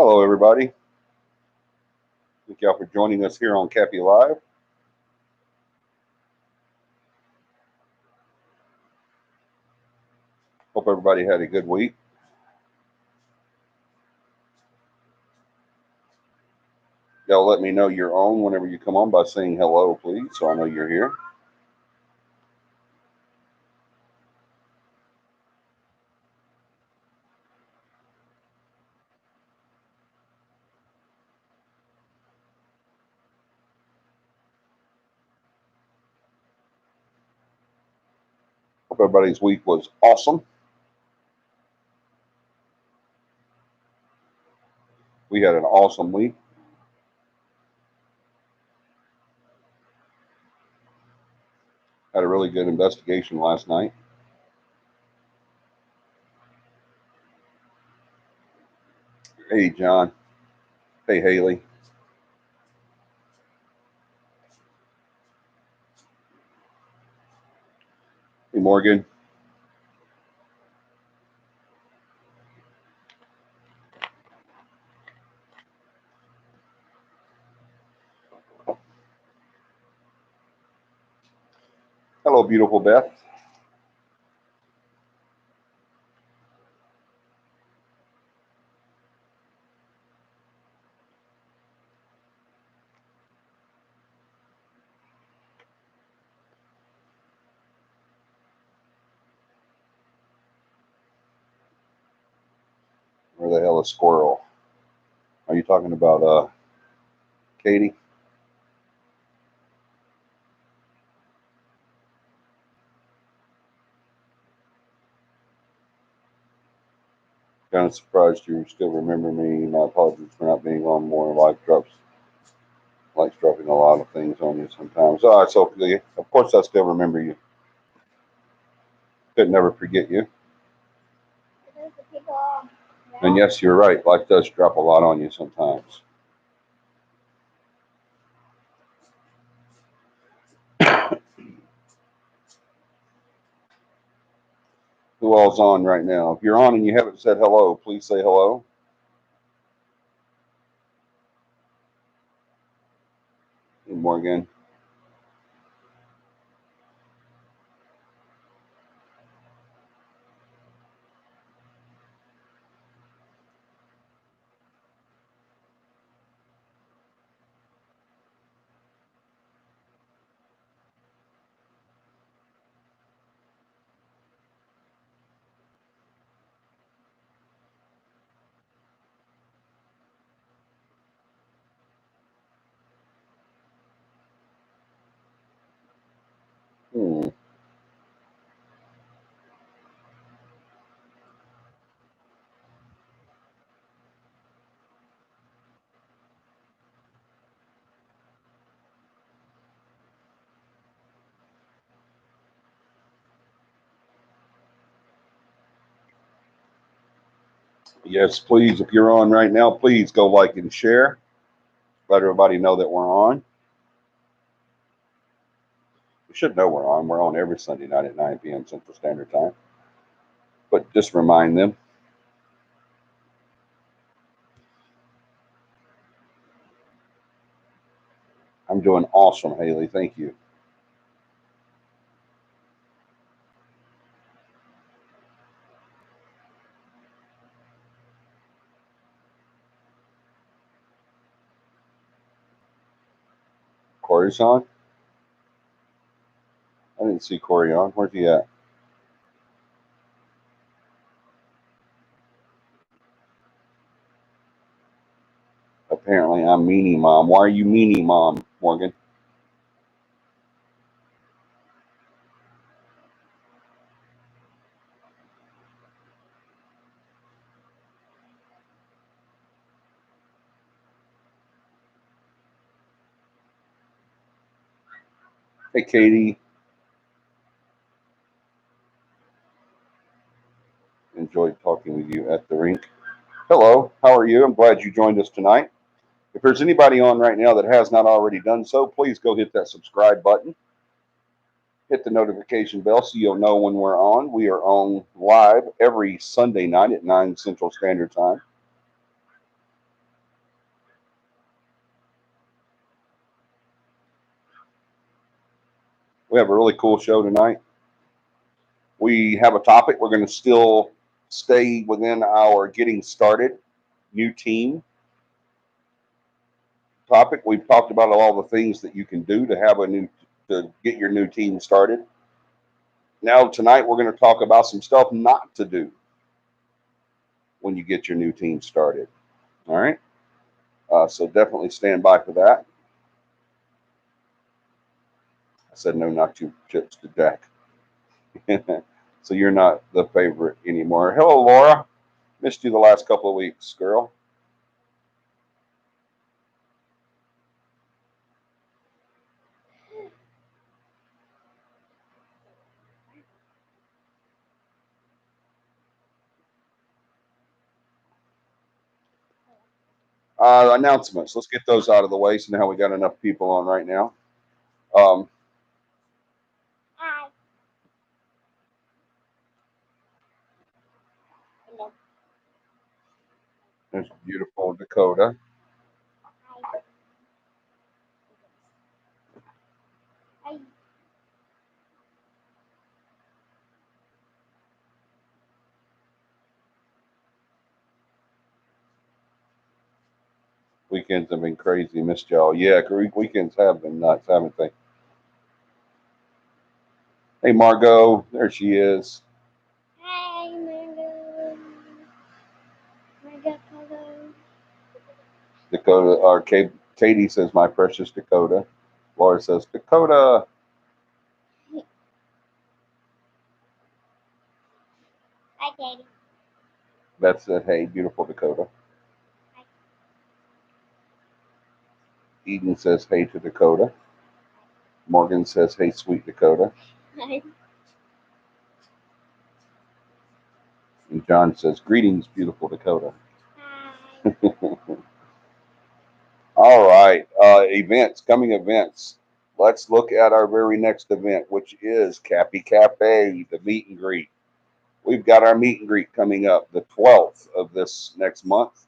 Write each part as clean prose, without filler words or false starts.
Hello, everybody. Thank y'all for joining us here on CAPI Live. Hope everybody had a good week. Y'all let me know you're on whenever you come on by saying hello, please, so I know you're here. Hope everybody's week was awesome. We had an awesome week. Had a really good investigation last night. Hey, John. Hey, Haley. Hey, Morgan. Hello, beautiful Beth. Where the hell is Squirrel? Are you talking about Katie? Kind of surprised you still remember me. My apologies for not being on more. Life likes dropping a lot of things on you sometimes. All right, so of course I still remember you. Could never forget you. And yes, you're right. Life does drop a lot on you sometimes. Who all's on right now? If you're on and you haven't said hello, please say hello. Hey, Morgan. Hmm. Yes, please. If you're on right now, please go like and share. Let everybody know that we're on. You should know we're on. We're on every Sunday night at 9 p.m. Central Standard Time. But just remind them. I'm doing awesome, Haley. Thank you. Corey's on? I didn't see Corey on. Where's he at? Apparently, I'm meanie mom. Why are you meanie mom, Morgan? Hey, Katie. Enjoyed talking with you at the rink. Hello, how are you? I'm glad you joined us tonight. If there's anybody on right now that has not already done so, please go hit that subscribe button. Hit the notification bell so you'll know when we're on. We are on live every Sunday night at 9 Central Standard Time. We have a really cool show tonight. We have a topic. We're going to still stay within our getting started new team topic. We've talked about all the things that you can do to get your new team started. Now tonight we're going to talk about some stuff not to do when you get your new team started. All right. So definitely stand by for that. I said no, not you, chips to Jack. So you're not the favorite anymore. Hello, Laura. Missed you the last couple of weeks, girl. Announcements. Let's get those out of the way. So now we got enough people on right now. Um, Hi. Hello. there's beautiful Dakota. Hi. Hi. Weekends have been crazy. Missed y'all. Yeah, weekends have been nuts, haven't they? Hey, Margot. There she is. Hi, Margo. Margo, hello. Dakota, or Katie says, my precious Dakota. Laura says, Dakota. Hi, Katie. Beth said, hey, beautiful Dakota. Hi. Eden says, hey to Dakota. Morgan says, hey, sweet Dakota. Hi. And John says, greetings, beautiful Dakota. Hi. All right. Coming events. Let's look at our very next event, which is CAPI, the meet and greet. We've got our meet and greet coming up the 12th of this next month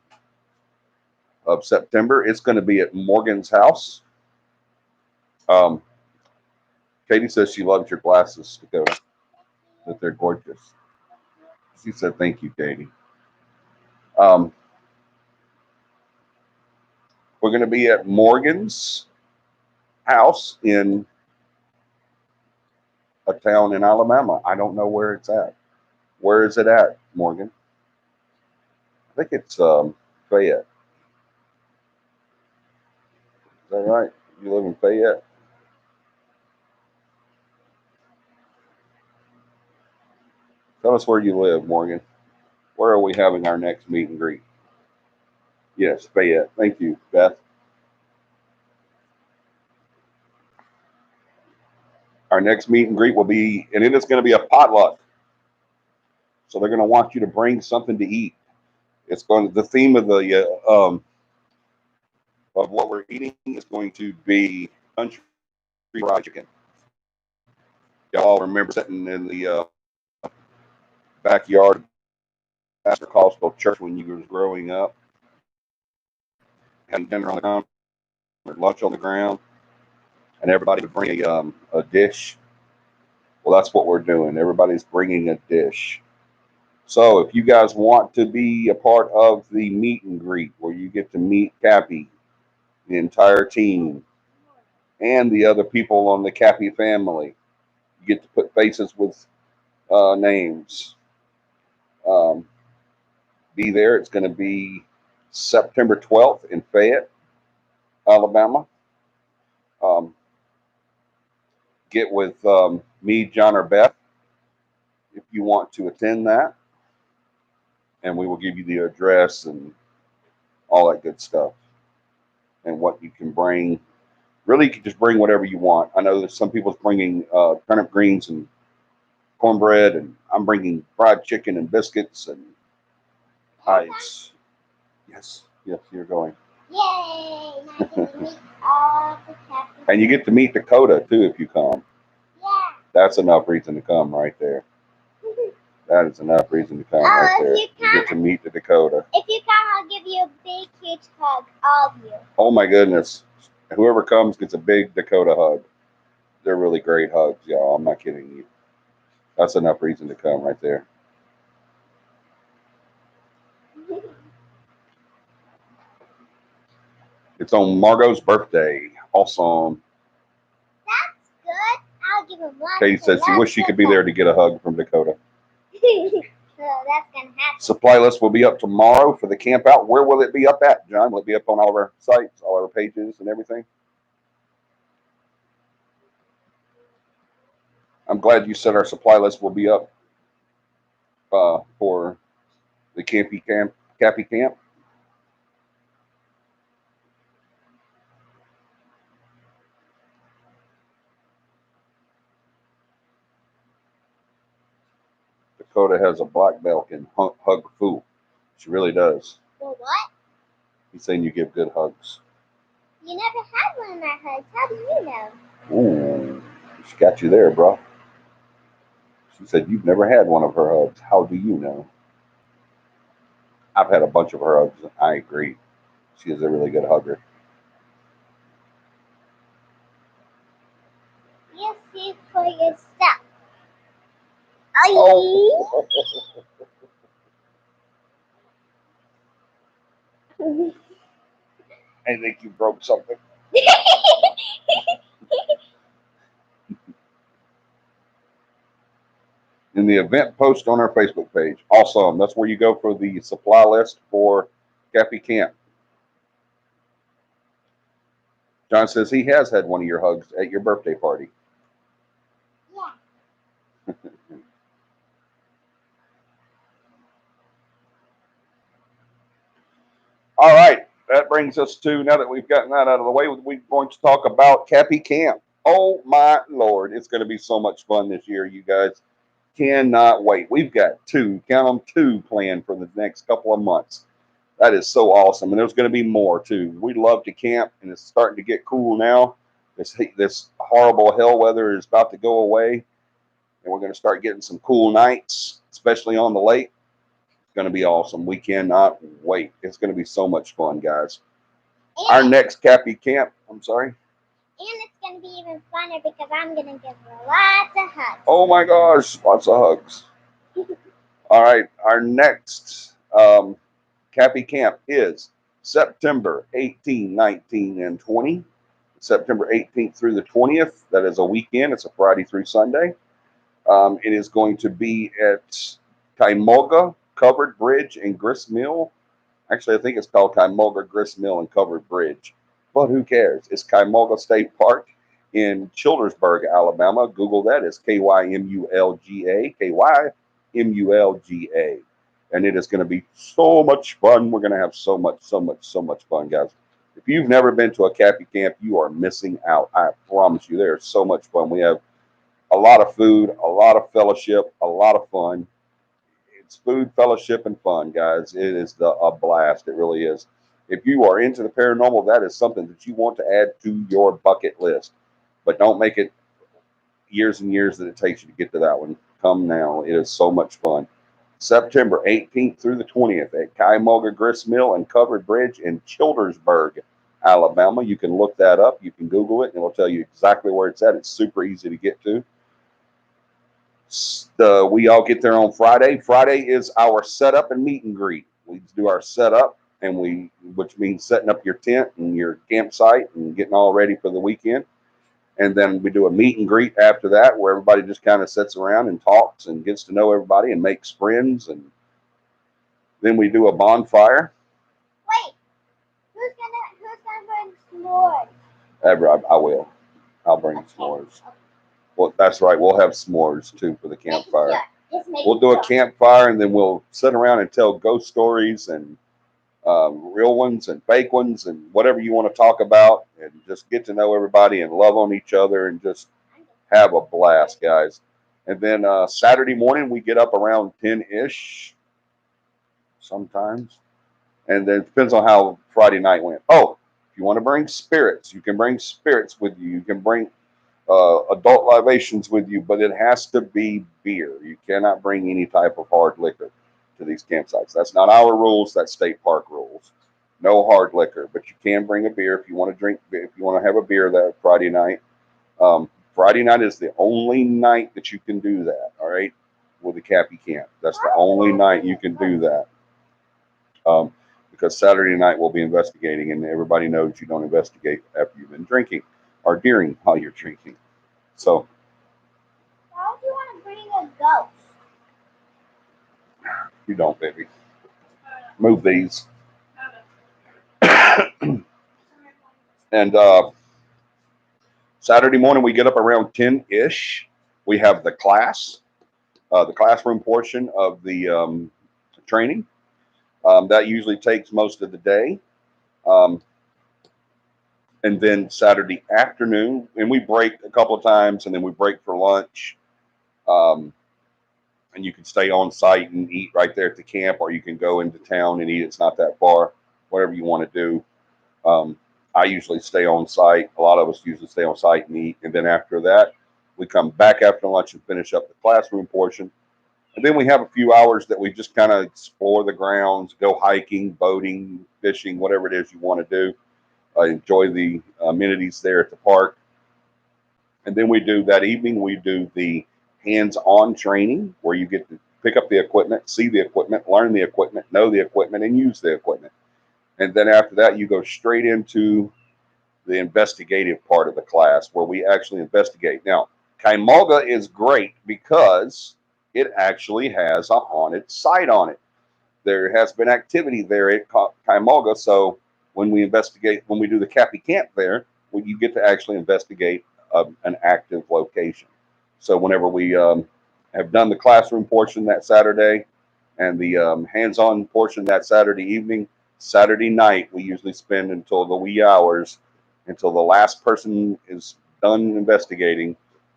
of September. It's going to be at Morgan's house. Um, Katie says she loves your glasses, Dakota, that they're gorgeous. She said, thank you, Katie. Um, we're going to be at Morgan's house in a town in Alabama. I don't know where it's at. Where is it at, Morgan? I think it's Fayette. Is that right? You live in Fayette? Tell us where you live, Morgan. Where are we having our next meet and greet? Yes, Fayette. Thank you, Beth. Our next meet and greet will be, and it is going to be a potluck. So they're going to want you to bring something to eat. The theme of what we're eating is going to be country fried chicken. Y'all remember sitting in the backyard of Pastor Costco Church when you was growing up, having dinner on the ground, or lunch on the ground, and everybody would bring a dish. Well, that's what we're doing. Everybody's bringing a dish. So if you guys want to be a part of the meet and greet where you get to meet CAPI, the entire team, and the other people on the CAPI family, you get to put faces with names. Um, be there. It's going to be September 12th in Fayette, Alabama. Um, get with me, John, or Beth if you want to attend that, and we will give you the address and all that good stuff and what you can bring. Really, you can just bring whatever you want. I know that some people's bringing turnip greens and cornbread, and I'm bringing fried chicken and biscuits and ice. Yes, yes, you're going. Yay! Now I get to meet all the captains. And you get to meet Dakota too if you come. Yeah. That's enough reason to come right there. That is enough reason to come right there. You get to meet the Dakota. If you come, I'll give you a big, huge hug, all of you. Oh my goodness. Whoever comes gets a big Dakota hug. They're really great hugs, y'all. I'm not kidding you. That's enough reason to come right there. It's on Margot's birthday. Awesome. That's good. I'll give him lots. Katie says she wishes she could be there to get a hug from Dakota. So that's gonna happen. Supply list will be up tomorrow for the camp out. Where will it be up at, John? Will it be up on all of our sites, all our pages and everything? I'm glad you said our supply list will be up for the CAPI camp. Dakota has a black belt in hug fu. She really does. Well, what? He's saying you give good hugs. You never had one of my hugs. How do you know? Ooh, she got you there, bro. She said you've never had one of her hugs. How do you know? I've had a bunch of her hugs. I agree. She is a really good hugger. You see for yourself. Oh. I think you broke something. In the event post on our Facebook page. Awesome. That's where you go for the supply list for CAPI Camp. John says he has had one of your hugs at your birthday party. Yeah. All right. That brings us to, now that we've gotten that out of the way, we're going to talk about CAPI Camp. Oh my Lord. It's going to be so much fun this year, you guys. Cannot wait. We've got count them, two planned for the next couple of months. That is so awesome. And there's going to be more too. We love to camp, and it's starting to get cool now. This horrible hell weather is about to go away, and we're going to start getting some cool nights, especially on the lake. It's going to be awesome. We cannot wait. It's going to be so much fun, guys. Our next CAPI camp, I'm sorry. And it's going to be even funner because I'm going to give her lots of hugs. Oh my gosh, lots of hugs. All right, our next CAPI camp is September 18, 19, and 20. September 18th through the 20th. That is a weekend. It's a Friday through Sunday. It is going to be at Kaimoga Covered Bridge and Grist Mill. Actually, I think it's called Kaimoga Grist Mill and Covered Bridge. But who cares? It's Kaimoga State Park in Childersburg, Alabama. Google that. It's Kymulga. Kymulga. And it is going to be so much fun. We're going to have so much fun, guys. If you've never been to a CAPI camp, you are missing out. I promise you, there's so much fun. We have a lot of food, a lot of fellowship, a lot of fun. It's food, fellowship, and fun, guys. It is a blast. It really is. If you are into the paranormal, that is something that you want to add to your bucket list. But don't make it years and years that it takes you to get to that one. Come now. It is so much fun. September 18th through the 20th at Kaimoga Grist Mill and Covered Bridge in Childersburg, Alabama. You can look that up. You can Google it, and it'll tell you exactly where it's at. It's super easy to get to. We all get there on Friday. Friday is our setup and meet and greet. We do our setup, which means setting up your tent and your campsite and getting all ready for the weekend. And then we do a meet and greet after that, where everybody just kind of sits around and talks and gets to know everybody and makes friends. And then we do a bonfire. Wait, who's gonna bring s'mores? I will. I'll bring s'mores. Well, that's right. We'll have s'mores too for the campfire. We'll do a campfire, and then we'll sit around and tell ghost stories and real ones and fake ones and whatever you want to talk about, and just get to know everybody and love on each other and just have a blast, guys. And then Saturday morning we get up around 10-ish sometimes, and then it depends on how Friday night went. Oh, if you want to bring spirits, you can bring spirits with you. You can bring adult libations with you, but it has to be beer. You cannot bring any type of hard liquor to these campsites. That's not our rules. That's state park rules. No hard liquor, but you can bring a beer if you want to drink. If you want to have a beer that Friday night, Friday night is the only night that you can do that, all right, with the CAPI camp. That's the only night you can do that. Because Saturday night we'll be investigating, and everybody knows you don't investigate after you've been drinking or during while you're drinking. So, Why would you want to bring a ghost? you don't, baby. Move these. And Saturday morning we get up around 10-ish. We have the classroom portion of the training. That usually takes most of the day. And then Saturday afternoon, and we break a couple of times, and then we break for lunch. And you can stay on site and eat right there at the camp, or you can go into town and eat. It's not that far, whatever you want to do. I usually stay on site. A lot of us usually stay on site and eat. And then after that, we come back after lunch and finish up the classroom portion. And then we have a few hours that we just kind of explore the grounds, go hiking, boating, fishing, whatever it is you want to do. Enjoy the amenities there at the park. And then we do that evening, we do the hands-on training where you get to pick up the equipment, see the equipment, learn the equipment, know the equipment, and use the equipment. And then after that, you go straight into the investigative part of the class where we actually investigate. Now, Kaimauga is great because it actually has a haunted site on it. There has been activity there at Kaimauga, so when we investigate, when we do the CAPI camp there, well, you get to actually investigate an active location. So whenever we have done the classroom portion that Saturday and the hands-on portion that Saturday evening, Saturday night we usually spend until the wee hours, until the last person is done investigating.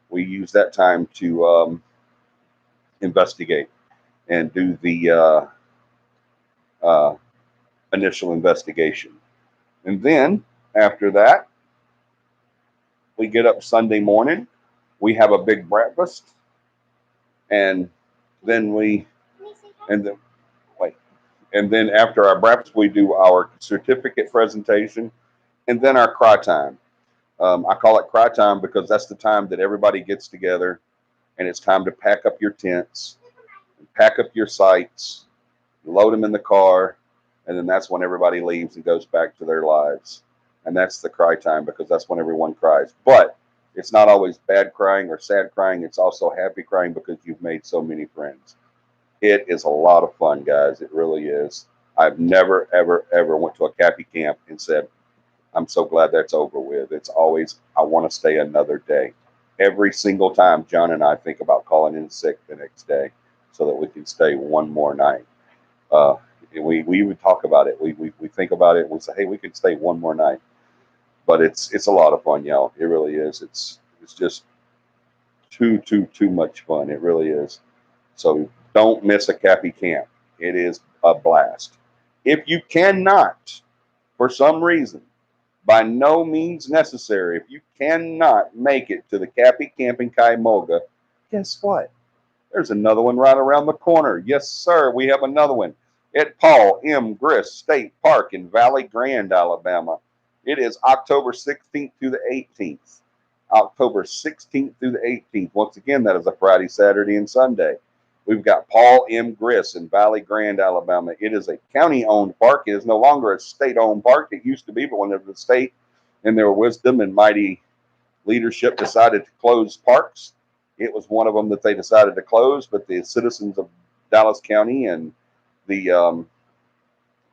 We use that time to investigate and do the initial investigation. And then after that, we get up Sunday morning. We have a big breakfast, and then and then wait, and then after our breakfast, we do our certificate presentation, and then our cry time. I call it cry time because that's the time that everybody gets together, and it's time to pack up your tents, pack up your sites, load them in the car, and then that's when everybody leaves and goes back to their lives. And that's the cry time because that's when everyone cries. But it's not always bad crying or sad crying. It's also happy crying because you've made so many friends. It is a lot of fun, guys. It really is. I've never, ever, ever went to a CAPI camp and said, I'm so glad that's over with. It's always, I want to stay another day. Every single time, John and I think about calling in sick the next day so that we can stay one more night. Uh, we even talk about it. We think about it. And we say, hey, we could stay one more night. But it's a lot of fun, y'all. It really is. It's just too much fun. It really is. So don't miss a CAPI camp. It is a blast. If you cannot, for some reason, by no means necessary, if you cannot make it to the CAPI camp in Kaimauga, guess what? There's another one right around the corner. Yes, sir. We have another one at Paul M. Grist State Park in Valley Grande, Alabama. It is October 16th through the 18th. October 16th through the 18th. Once again, that is a Friday, Saturday, and Sunday. We've got Paul M. Grist in Valley Grande, Alabama. It is a county-owned park. It is no longer a state-owned park. It used to be, but when the state, in their wisdom and mighty leadership, decided to close parks, it was one of them that they decided to close. But the citizens of Dallas County and the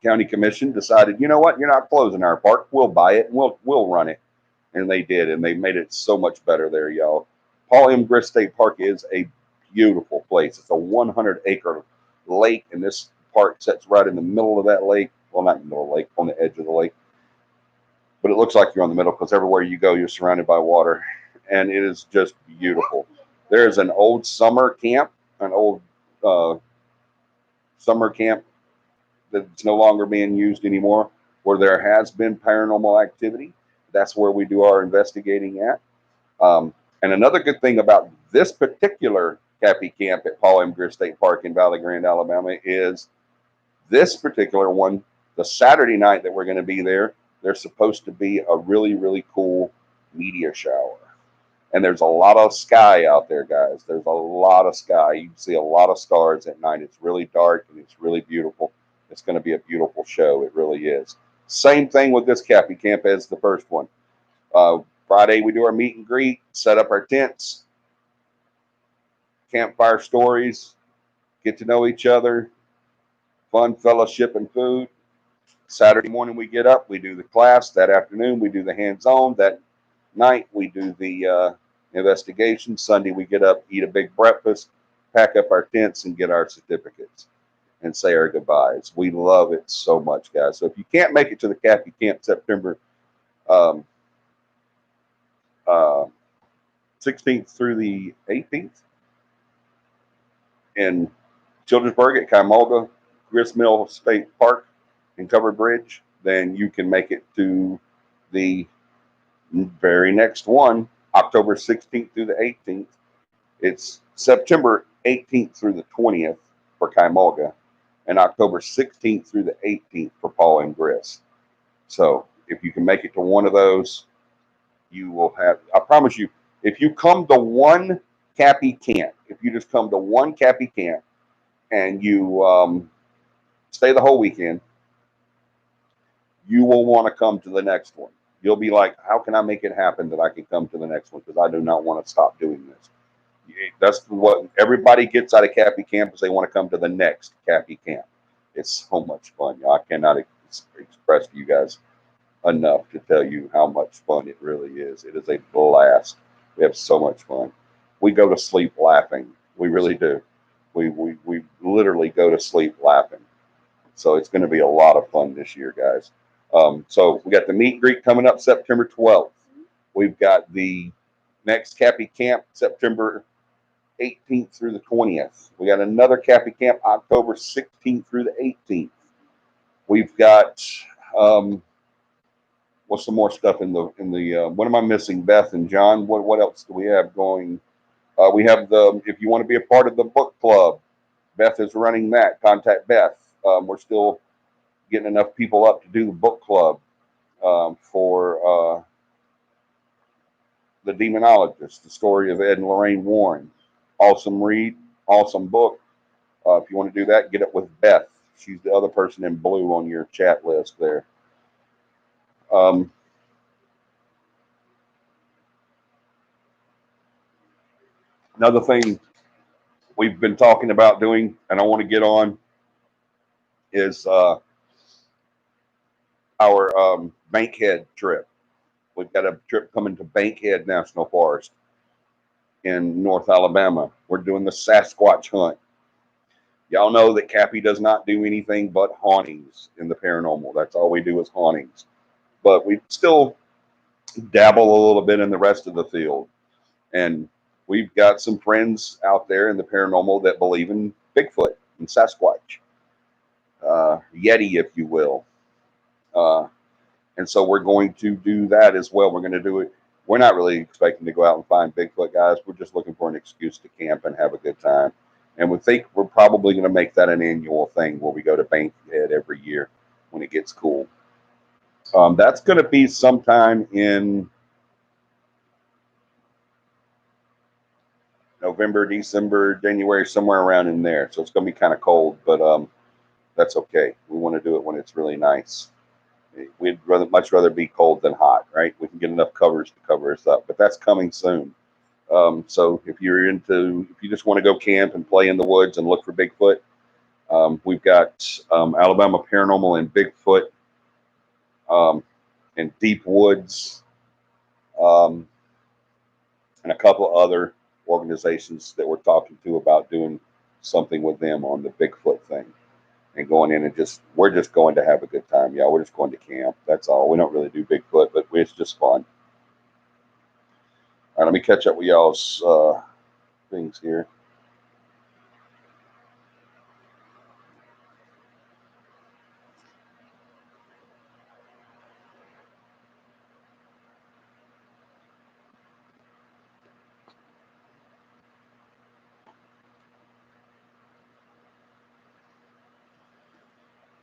county commission decided, you know what, you're not closing our park. We'll buy it and we'll run it. And they did, and they made it so much better there, y'all. Paul M. Grist State Park is a beautiful place. It's a 100-acre lake, and this park sits right in the middle of that lake. Well, not in the middle of the lake, on the edge of the lake. But it looks like you're on the middle because everywhere you go, you're surrounded by water. And it is just beautiful. There is an old summer camp, an old summer camp that's no longer being used anymore, where there has been paranormal activity. That's where we do our investigating at. And another good thing about this particular CAPI camp at Paul M. Grist State Park in Valley Grande, Alabama, is this particular one, the Saturday night that we're going to be there, there's supposed to be a really, really cool meteor shower. And there's a lot of sky out there, guys. There's a lot of sky. You can see a lot of stars at night. It's really dark and it's really beautiful. It's going to be a beautiful show. It really is. Same thing with this CAPI camp as the first one. Friday, we do our meet and greet, set up our tents, campfire stories, get to know each other, fun fellowship and food. Saturday morning, we get up, we do the class. That afternoon, we do the hands-on. That night, we do the investigation. Sunday, we get up, eat a big breakfast, pack up our tents, and get our certificates and say our goodbyes. We love it so much, guys. So if you can't make it to the CAPI camp September um, 16th through the 18th in Childersburg at Cuyahoga Grist Mill State Park and Covered Bridge, then you can make it to the very next one, October 16th through the 18th. It's September 18th through the 20th for Cuyahoga and October 16th through the 18th for Paul and Grist. So if you can make it to one of those, you will have, I promise you, if you come to one CAPI camp, if you just come to one CAPI camp and you stay the whole weekend, you will want to come to the next one. You'll be like, how can I make it happen that I can come to the next one? Because I do not want to stop doing this. That's what everybody gets out of CAPI camp is they want to come to the next CAPI camp. It's so much fun. I cannot express to you guys enough to tell you how much fun it really is. It is a blast. We have so much fun. We go to sleep laughing. We really do. We literally go to sleep laughing. So it's going to be a lot of fun this year, guys. So we got the meet and greet coming up September 12th. We've got the next CAPI camp September 18th through the 20th. We got another CAPI camp October 16th through the 18th. We've got what's some more stuff in the what am I missing, Beth and John? What else do we have going? We have the, if you want to be a part of the book club, Beth is running that. Contact Beth. We're still getting enough people up to do the book club for the Demonologist, the story of Ed and Lorraine Warren. Awesome read, awesome book. If you want to do that, get it with Beth. She's the other person in blue on your chat list there. Another thing we've been talking about doing, and I want to get on, is our Bankhead trip. We've got a trip coming to Bankhead National Forest in North Alabama. We're doing the Sasquatch hunt. Y'all know that CAPI does not do anything but hauntings in the paranormal. That's all we do is hauntings. But we still dabble a little bit in the rest of the field. And we've got some friends out there in the paranormal that believe in Bigfoot and Sasquatch, Yeti, if you will. And so we're going to do that as well. We're going to do it. We're not really expecting to go out and find Bigfoot, guys. We're just looking for an excuse to camp and have a good time. And we think we're probably going to make that an annual thing where we go to Bankhead every year when it gets cool. That's going to be sometime in November, December, January, somewhere around in there. So it's going to be kind of cold, but that's okay. We want to do it when it's really nice. We'd much rather be cold than hot, right? We can get enough covers to cover us up, but that's coming soon. So if you just want to go camp and play in the woods and look for Bigfoot, we've got Alabama Paranormal and Bigfoot and Deep Woods and a couple of other organizations that we're talking to about doing something with them on the Bigfoot thing. And going in and we're just going to have a good time, y'all. We're just going to camp. That's all. We don't really do Bigfoot, but it's just fun. All right, let me catch up with y'all's things here.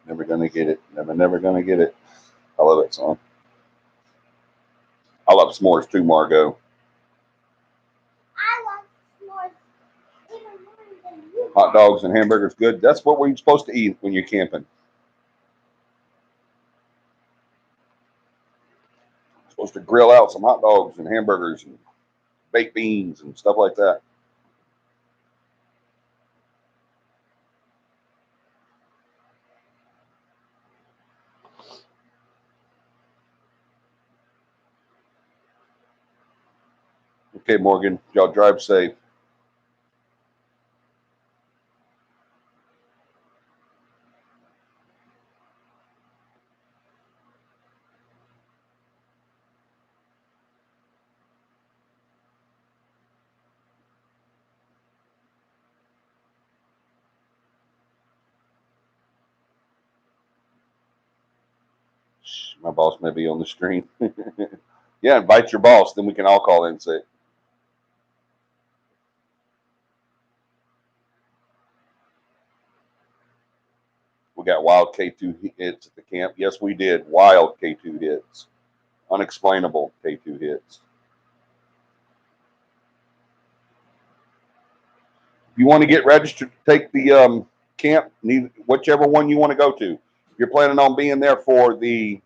Never gonna get it. Never gonna get it. I love that song. I love s'mores too, Margot. Hot dogs and hamburgers, good. That's what we're supposed to eat when you're camping. Supposed to grill out some hot dogs and hamburgers and baked beans and stuff like that. Okay, Morgan, y'all drive safe. My boss may be on the screen. Yeah, invite your boss, then we can all call in and say, we got wild K2 hits at the camp. Yes, we did. Wild K2 hits. Unexplainable K2 hits. If you want to get registered to take the camp, whichever one you want to go to. If you're planning on being there for the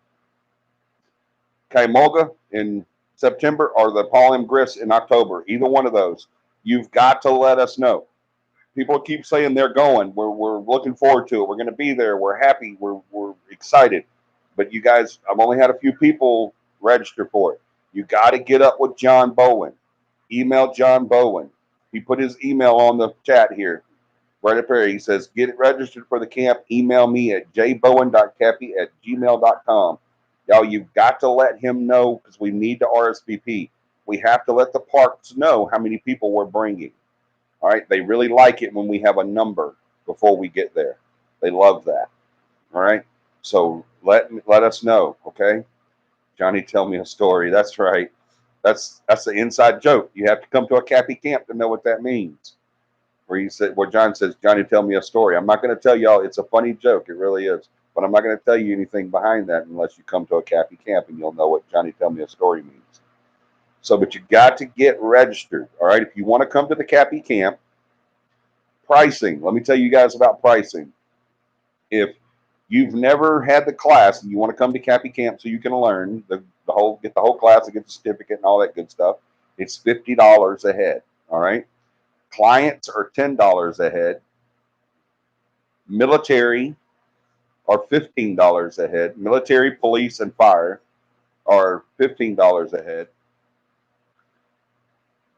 Kaimoga in September or the Paul M. Griss in October, either one of those, you've got to let us know. People keep saying they're going. We're looking forward to it. We're going to be there. We're happy. We're excited. But you guys, I've only had a few people register for it. You got to get up with John Bowen. Email John Bowen. He put his email on the chat here, right up there. He says, get it registered for the camp. Email me at jbowen.cappy@gmail.com. Y'all, you've got to let him know because we need to RSVP. We have to let the parks know how many people we're bringing. All right. They really like it when we have a number before we get there. They love that. All right. So let us know. Okay. Johnny, tell me a story. That's right. That's the inside joke. You have to come to a CAPI camp to know what that means. Where John says, Johnny, tell me a story. I'm not going to tell y'all. It's a funny joke. It really is. But I'm not going to tell you anything behind that unless you come to a CAPI camp and you'll know what Johnny, tell me a story means. So, but you got to get registered. All right. If you want to come to the CAPI camp, pricing. Let me tell you guys about pricing. If you've never had the class and you want to come to CAPI camp so you can learn get the whole class and get the certificate and all that good stuff, it's $50 a head. All right. Clients are $10 a head. Military are $15 a head. Military, police, and fire are $15 a head.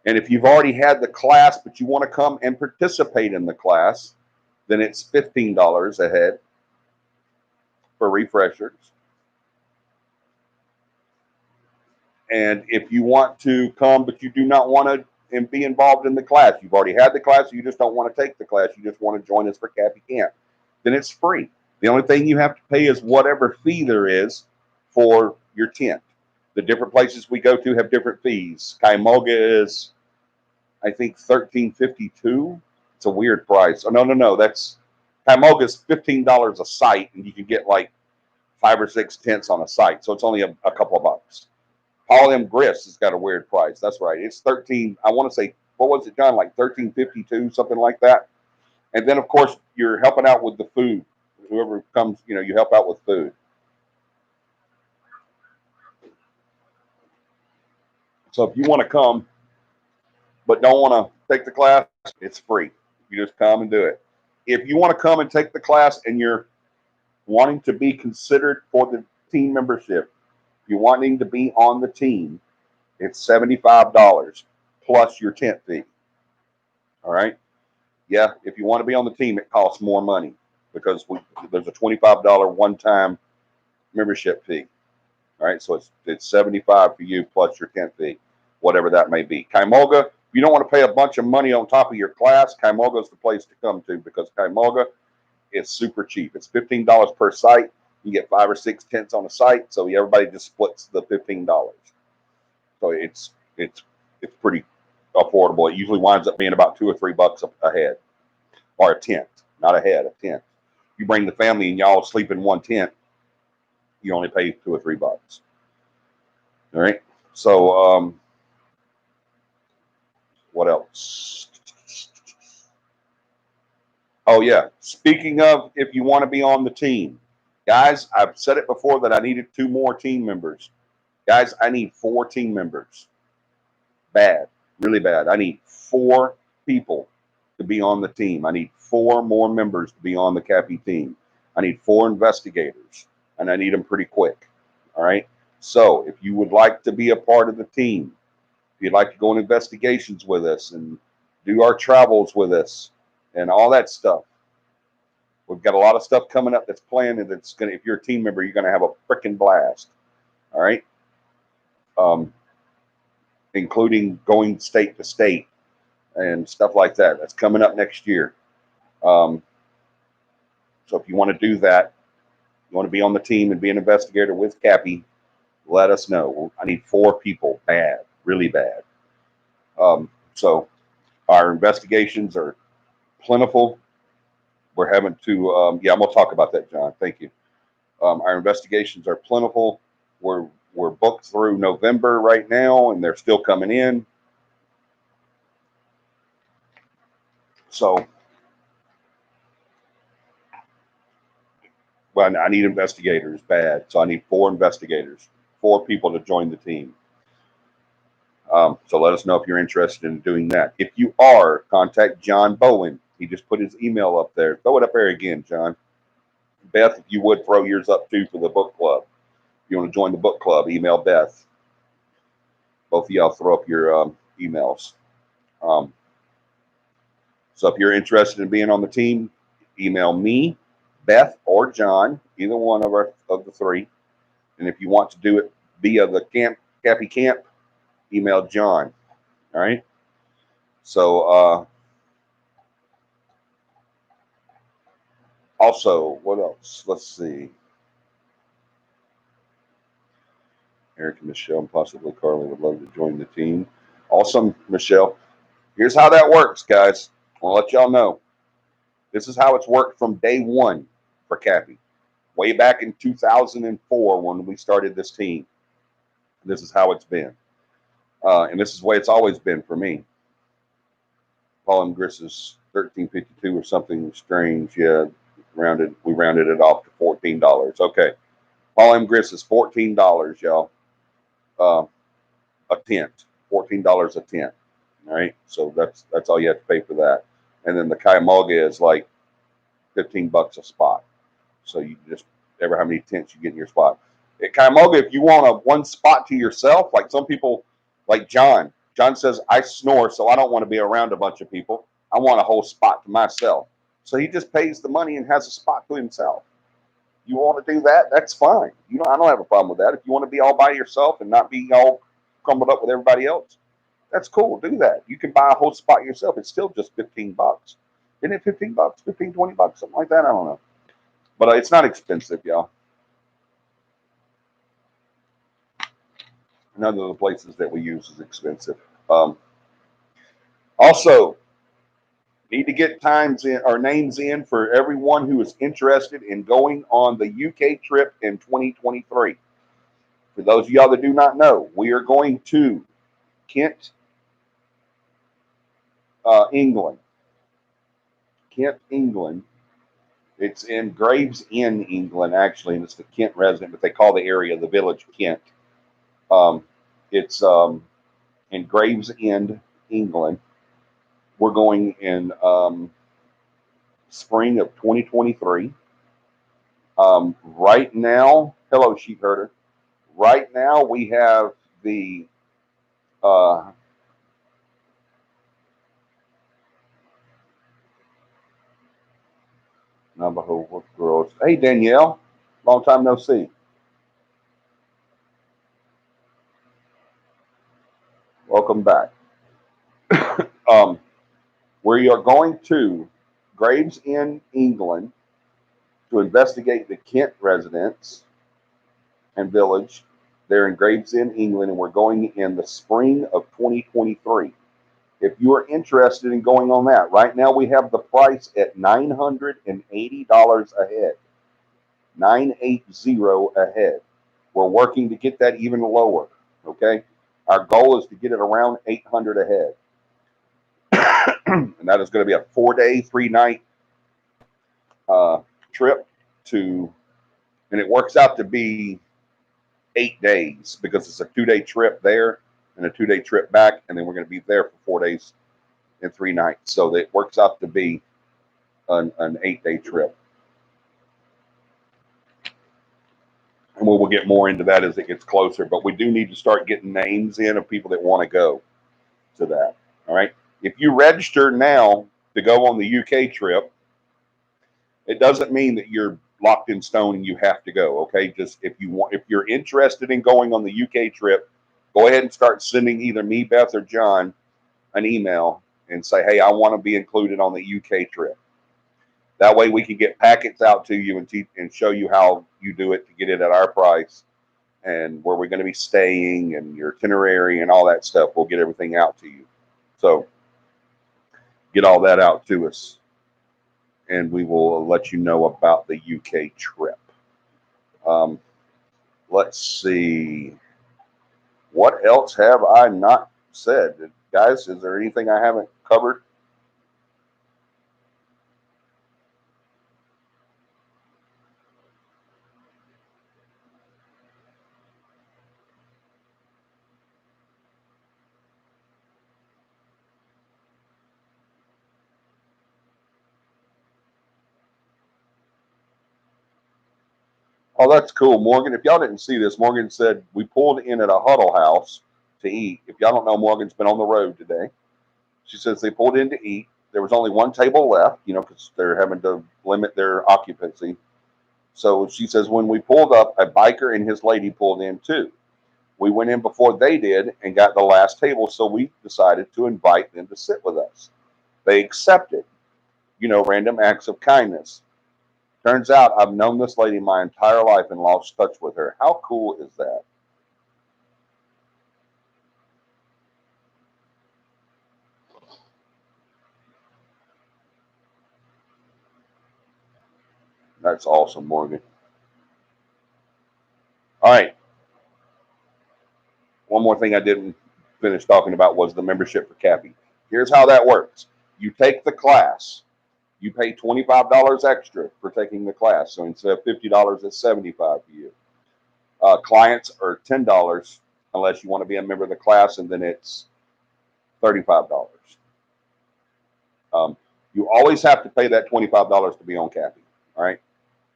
And if you've already had the class, but you want to come and participate in the class, then it's $15 a head for refreshers. And if you want to come, but you do not want to and be involved in the class, you've already had the class, you just don't want to take the class, you just want to join us for CAPI Camp, then it's free. The only thing you have to pay is whatever fee there is for your tent. The different places we go to have different fees. Kaimoga is, I think, $13.52. It's a weird price. Oh, no. That's Kaimoga is $15 a site, and you can get like 5 or 6 tents on a site. So it's only a couple of bucks. Paul M. Griss has got a weird price. That's right. It's 13. I want to say, what was it, John? Like 13.52, something like that. And then, of course, you're helping out with the food. Whoever comes, you help out with food. So if you want to come but don't want to take the class, it's free. You just come and do it. If you want to come and take the class and you're wanting to be considered for the team membership, if you're wanting to be on the team, it's $75 plus your tent fee. All right. Yeah, if you want to be on the team, it costs more money because there's a $25 one-time membership fee. All right, so it's $75 for you plus your tent fee, whatever that may be. Kaimoga, if you don't want to pay a bunch of money on top of your class, Kaimoga is the place to come to because Kaimoga is super cheap. It's $15 per site. You get 5 or 6 tents on a site, so everybody just splits the $15. So it's pretty affordable. It usually winds up being about $2 or $3 a head, or a tent, not a head, a tent. You bring the family and y'all sleep in one tent, you only pay $2 or $3. All right. So what else? Oh, yeah. Speaking of, if you want to be on the team, guys, I've said it before that I needed 2 more team members. Guys, I need 4 team members. Bad, really bad. I need 4 people to be on the team. I need 4 more members to be on the CAPI team. I need 4 investigators, and I need them pretty quick. All right. So if you would like to be a part of the team, if you'd like to go on investigations with us and do our travels with us and all that stuff, we've got a lot of stuff coming up that's planned, and that's gonna. If you're a team member, you're gonna have a freaking blast. All right. Um, Including going state to state and stuff like that. That's coming up next year. Um, so if you want to do that, you want to be on the team and be an investigator with CAPI, let us know. I need 4 people, bad, really bad. So our investigations are plentiful. We're having to, yeah, I'm gonna talk about that, John. Thank you. Our investigations are plentiful. We're booked through November right now, and they're still coming in. So, well, I need investigators bad. So I need 4 investigators, 4 people to join the team. So let us know if you're interested in doing that. If you are, contact John Bowen. He just put his email up there. Throw it up there again, John. Beth, if you would throw yours up too for the book club. If you want to join the book club, email Beth. Both of y'all throw up your emails. Um, so if you're interested in being on the team, email me, Beth, or John, either one of the 3. And if you want to do it via the CAPI camp, email John. All right. So also, what else? Let's see. Eric and Michelle and possibly Carly would love to join the team. Awesome, Michelle. Here's how that works, guys. I'll let y'all know. This is how it's worked from day 1 for CAPI. Way back in 2004 when we started this team. This is how it's been. And this is the way it's always been for me. Paul and Gris is 13.52 or something strange. Yeah, we rounded it off to $14. Okay. Paul M. Gris is $14, y'all. A tent. $14 a tent. All right. So that's all you have to pay for that. And then the Kayamaga is like $15 a spot. So you just ever how many tents you get in your spot. At Kayamaga, if you want a 1 spot to yourself, like some people, like John. John says, I snore, so I don't want to be around a bunch of people. I want a whole spot to myself. So he just pays the money and has a spot to himself. You want to do that? That's fine. I don't have a problem with that. If you want to be all by yourself and not be all crumbled up with everybody else, that's cool. Do that. You can buy a whole spot yourself. It's still just $15. Isn't it $15? 15, $20, something like that? I don't know. But it's not expensive, y'all. None of the places that we use is expensive. Also, need to get times in or names in for everyone who is interested in going on the UK trip in 2023. For those of y'all that do not know, we are going to Kent, England. Kent, England. It's in Gravesend, England, actually, and it's the Kent resident, but they call the area the village Kent. It's in Gravesend, England. We're going in spring of 2023. Right now, hello, sheep herder. Right now, we have the Navajo girls. Hey, Danielle, long time no see. Welcome back. We are going to Gravesend, England, to investigate the Kent residence and village. They're in Gravesend, England, and we're going in the spring of 2023. If you are interested in going on that, right now we have the price at $980 a head. $980 a head. We're working to get that even lower. Okay, our goal is to get it around $800 a head, and that is going to be a 4-day, 3-night trip to, and it works out to be 8 days because it's a 2-day trip there and a 2-day trip back, and then we're going to be there for 4 days and 3 nights. So that works out to be an 8-day trip. And we'll get more into that as it gets closer. But we do need to start getting names in of people that want to go to that. All right. If you register now to go on the UK trip, it doesn't mean that you're locked in stone and you have to go. Okay. Just if you're interested in going on the UK trip, go ahead and start sending either me, Beth, or John an email and say, hey, I want to be included on the UK trip. That way we can get packets out to you and show you how you do it to get it at our price and where we're going to be staying and your itinerary and all that stuff. We'll get everything out to you. So get all that out to us and we will let you know about the UK trip. Let's see. What else have I not said? Guys, is there anything I haven't covered? Oh, that's cool, Morgan. If y'all didn't see this, Morgan said we pulled in at a huddle house to eat. If y'all don't know, Morgan's been on the road today. She says they pulled in to eat. There was only one table left, because they're having to limit their occupancy. So she says when we pulled up, a biker and his lady pulled in too. We went in before they did and got the last table, so we decided to invite them to sit with us. They accepted, random acts of kindness. Turns out I've known this lady my entire life and lost touch with her. How cool is that? That's awesome, Morgan. All right. One more thing I didn't finish talking about was the membership for CAPI. Here's how that works. You take the class. You pay $25 extra for taking the class. So instead of $50, it's $75 for you. Clients are $10 unless you want to be a member of the class, and then it's $35. You always have to pay that $25 to be on CAPI. All right.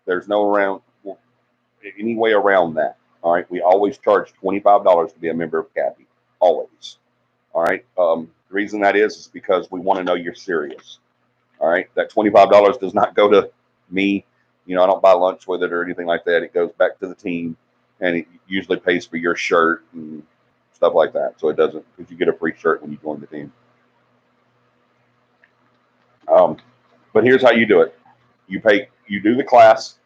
There's no any way around that. All right. We always charge $25 to be a member of CAPI. Always. All right. The reason that is because we want to know you're serious. All right. That $25 does not go to me. I don't buy lunch with it or anything like that. It goes back to the team, and it usually pays for your shirt and stuff like that. So it doesn't, because you get a free shirt when you join the team. But here's how you do it. You do the class.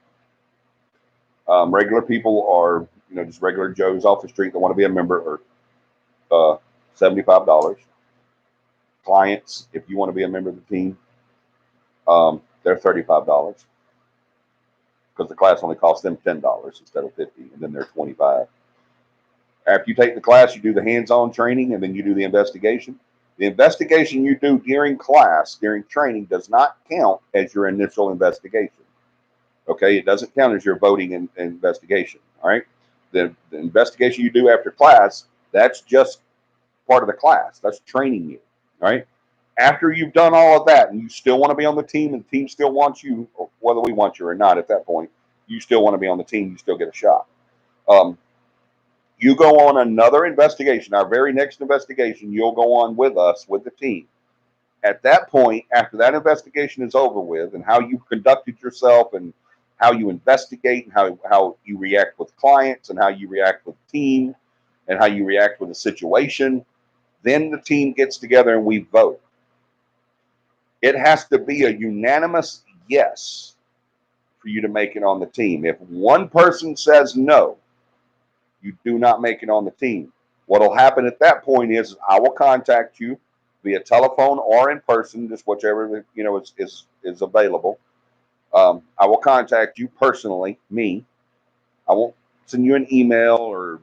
Regular people are, just regular Joes off the street that want to be a member are $75. Clients, if you want to be a member of the team, they're $35 because the class only costs them $10 instead of $50, and then they're $25. After you take the class, you do the hands-on training, and then you do the investigation. The investigation you do during class, during training, does not count as your initial investigation. Okay, it doesn't count as your voting investigation. All right, the investigation you do after class, that's just part of the class. That's training you. All right. After you've done all of that and you still want to be on the team and the team still wants you, or whether we want you or not at that point, you still want to be on the team, you still get a shot. You go on another investigation, our very next investigation, you'll go on with us, with the team. At that point, after that investigation is over with and how you conducted yourself and how you investigate and how you react with clients and how you react with the team and how you react with a situation, then the team gets together and we vote. It has to be a unanimous yes for you to make it on the team. If one person says no, you do not make it on the team. What will happen at that point is I will contact you via telephone or in person, just whichever is available. I will contact you personally, me. I won't send you an email or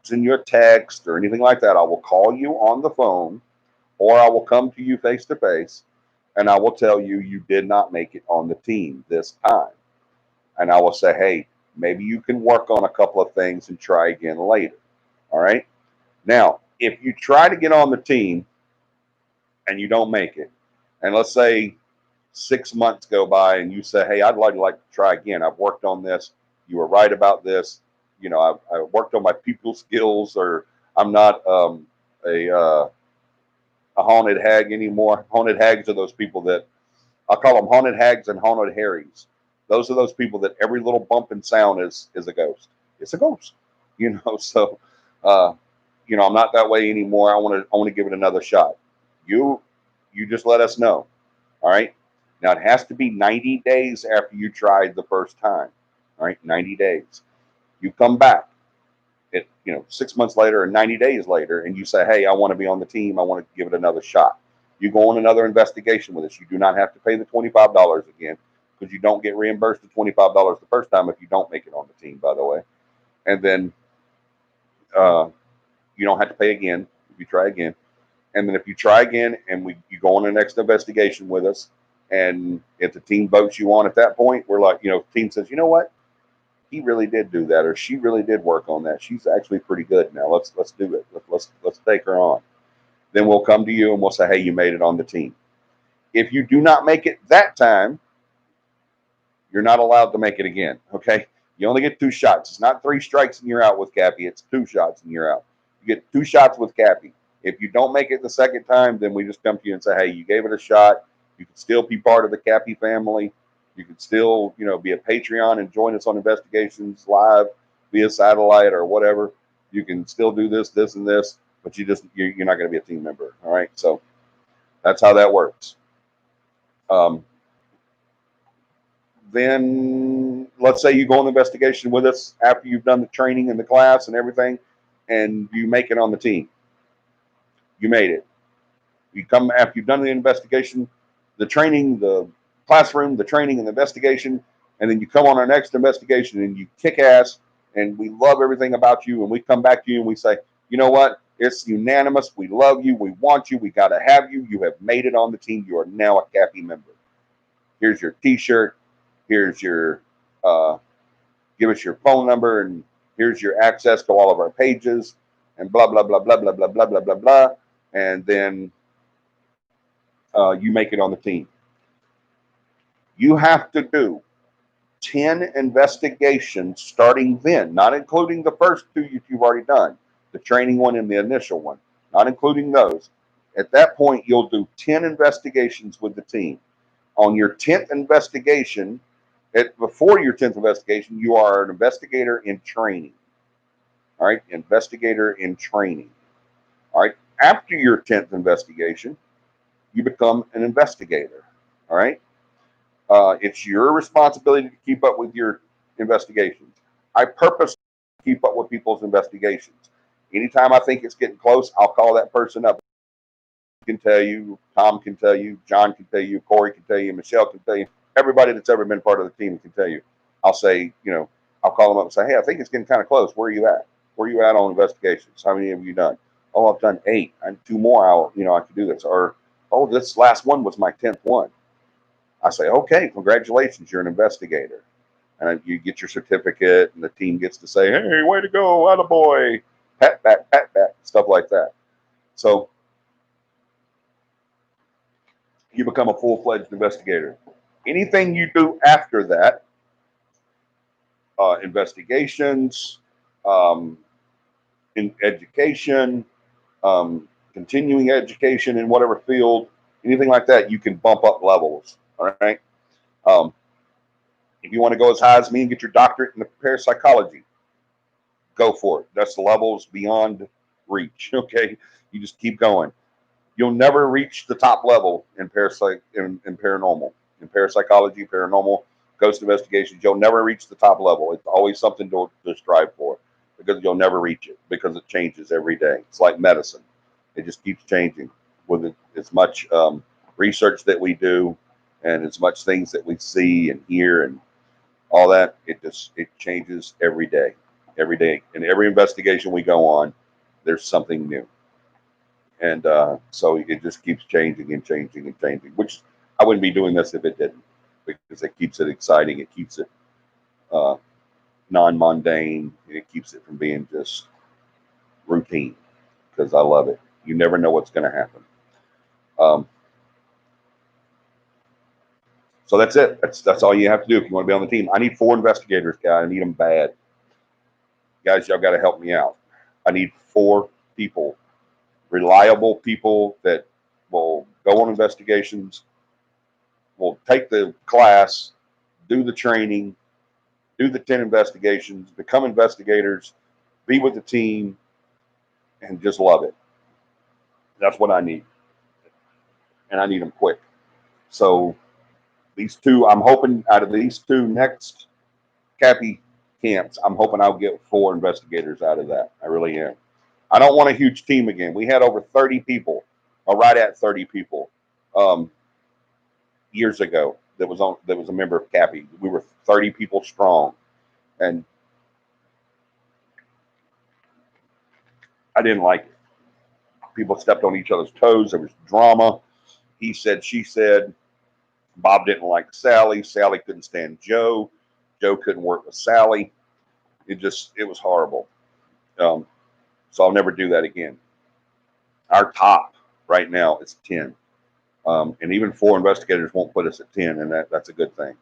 send you a text or anything like that. I will call you on the phone, or I will come to you face to face, and I will tell you, you did not make it on the team this time. And I will say, hey, maybe you can work on a couple of things and try again later. All right. Now, if you try to get on the team and you don't make it, and let's say 6 months go by and you say, hey, I'd like to try again. I've worked on this. You were right about this. I worked on my people skills, or I'm not a haunted hag anymore. Haunted hags are those people that I call them haunted hags and haunted harries. Those are those people that every little bump and sound is a ghost. It's a ghost, So, uh, I'm not that way anymore. I want to give it another shot. You you just let us know. All right. Now it has to be 90 days after you tried the first time. All right, 90 days. You come back. 6 months later or 90 days later, and you say, hey, I want to be on the team. I want to give it another shot. You go on another investigation with us. You do not have to pay the $25 again, because you don't get reimbursed the $25 the first time if you don't make it on the team, by the way. And then uh, you don't have to pay again if you try again. And then if you try again and you go on the next investigation with us, and if the team votes you on at that point, we're like, the team says, you know what? He really did do that, or she really did work on that. She's actually pretty good now. Let's do it. Let's take her on. Then we'll come to you and we'll say, hey, you made it on the team. If you do not make it that time, you're not allowed to make it again. Okay. You only get 2 shots. It's not 3 strikes and you're out with CAPI. It's 2 shots and you're out. You get 2 shots with CAPI. If you don't make it the second time, then we just come to you and say, hey, you gave it a shot. You can still be part of the CAPI family. You can still, be a Patreon and join us on investigations live via satellite or whatever. You can still do this, this, and this, but you're not going to be a team member. All right. So that's how that works. Then let's say you go on the investigation with us after you've done the training and the class and everything, and you make it on the team. You made it. You come after you've done the investigation, the training, the classroom, the training, and the investigation, and then you come on our next investigation and you kick ass, and we love everything about you, and we come back to you and we say, you know what? It's unanimous. We love you. We want you. We got to have you. You have made it on the team. You are now a CAPI member. Here's your T-shirt. Here's your give us your phone number, and here's your access to all of our pages, and blah blah blah blah blah blah blah blah blah blah. And then you make it on the team. You have to do 10 investigations starting then, not including the first 2 that you've already done, the training one and the initial one, not including those. At that point, you'll do 10 investigations with the team. On your 10th investigation, before your 10th investigation, you are an investigator in training. All right, investigator in training. All right, after your 10th investigation, you become an investigator. All right, it's your responsibility to keep up with your investigations. I purposely keep up with people's investigations. Anytime I think it's getting close, I'll call that person up. Can tell you, Tom can tell you, John can tell you, Corey can tell you, Michelle can tell you, everybody that's ever been part of the team can tell you. I'll say, I'll call them up and say, hey, I think it's getting kind of close. Where are you at? Where are you at on investigations? How many have you done? Oh, I've done 8. And 2 more. I could do this. Or, oh, this last one was my 10th one. I say, okay, congratulations, you're an investigator. And you get your certificate, and the team gets to say, hey, way to go, attaboy, pat back, stuff like that. So you become a full-fledged investigator. Anything you do after that, investigations, in education, continuing education in whatever field, anything like that, you can bump up levels. All right. If you want to go as high as me and get your doctorate in parapsychology, go for it. That's the levels beyond reach. Okay. You just keep going. You'll never reach the top level in paranormal, in parapsychology, paranormal, ghost investigations. You'll never reach the top level. It's always something to strive for, because you'll never reach it, because it changes every day. It's like medicine. It just keeps changing with as much research that we do, and as much things that we see and hear and all that. It changes every day. Every day. In every investigation we go on, there's something new. And so it just keeps changing and changing and changing, which I wouldn't be doing this if it didn't, because it keeps it exciting. It keeps it uh, non-mundane. And it keeps it from being just routine, because I love it. You never know what's going to happen. Um, so that's it. That's all you have to do if you want to be on the team. I need 4 investigators, guys. I need them bad. Guys, y'all got to help me out. I need 4 people, reliable people that will go on investigations, will take the class, do the training, do the 10 investigations, become investigators, be with the team, and just love it. That's what I need. And I need them quick. So these 2, I'm hoping out of these 2 next CAPI camps, I'm hoping I'll get 4 investigators out of that. I really am. I don't want a huge team again. We had over 30 people, or right at 30 people, um, years ago that was a member of CAPI. We were 30 people strong, and I didn't like it. People stepped on each other's toes. There was drama. He said, she said. Bob didn't like Sally. Sally couldn't stand Joe. Joe couldn't work with Sally. It was horrible. Um, so I'll never do that again. Our top right now is 10. And even 4 investigators won't put us at 10, and that's a good thing.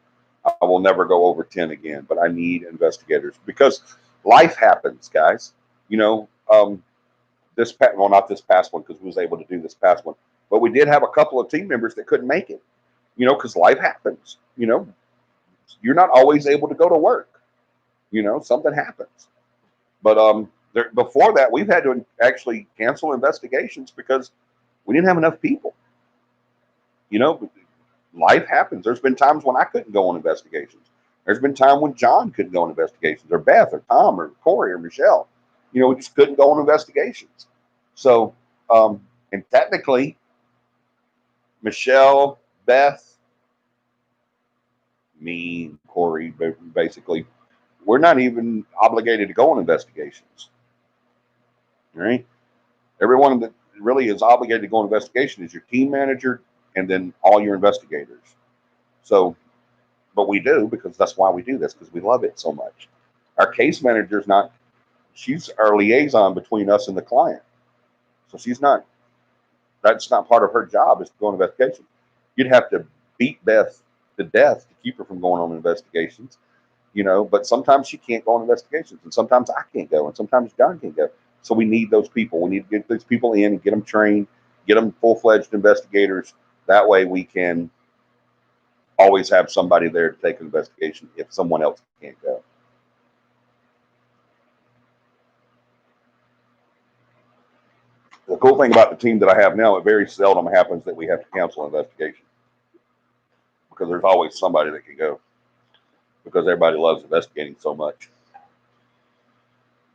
I will never go over 10 again, but I need investigators because life happens, guys. You know, not this past one because we was able to do this past one, but we did have a couple of team members that couldn't make it, because life happens. You're not always able to go to work. Something happens. But before that, we've had to actually cancel investigations because we didn't have enough people. Life happens. There's been times when I couldn't go on investigations. There's been time when John couldn't go on investigations, or Beth, or Tom, or Corey, or Michelle. We just couldn't go on investigations. So, and technically, Michelle, Beth, me, Corey, basically, we're not even obligated to go on investigations. Right? Everyone that really is obligated to go on investigation is your team manager and then all your investigators. So, but we do, because that's why we do this, because we love it so much. Our case manager is not, she's our liaison between us and the client. So that's not part of her job, is to go on investigation. You'd have to beat Beth to death to keep her from going on investigations, but sometimes she can't go on investigations, and sometimes I can't go, and sometimes John can't go. So we need those people. We need to get those people in and get them trained, get them full-fledged investigators. That way we can always have somebody there to take an investigation if someone else can't go. The cool thing about the team that I have now, it very seldom happens that we have to cancel an investigation, because there's always somebody that can go, because everybody loves investigating so much.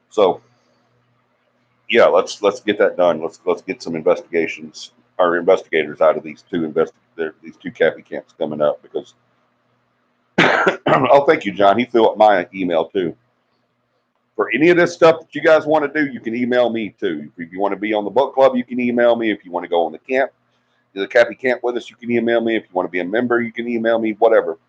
So yeah, let's get that done. Let's get some investigations or investigators out of these two CAPI camps coming up, because oh, thank you, John. He threw up my email too. For any of this stuff that you guys want to do, you can email me too. If you want to be on the book club, you can email me. If you want to go on the CAPI camp with us, you can email me. If you want to be a member, you can email me. Whatever.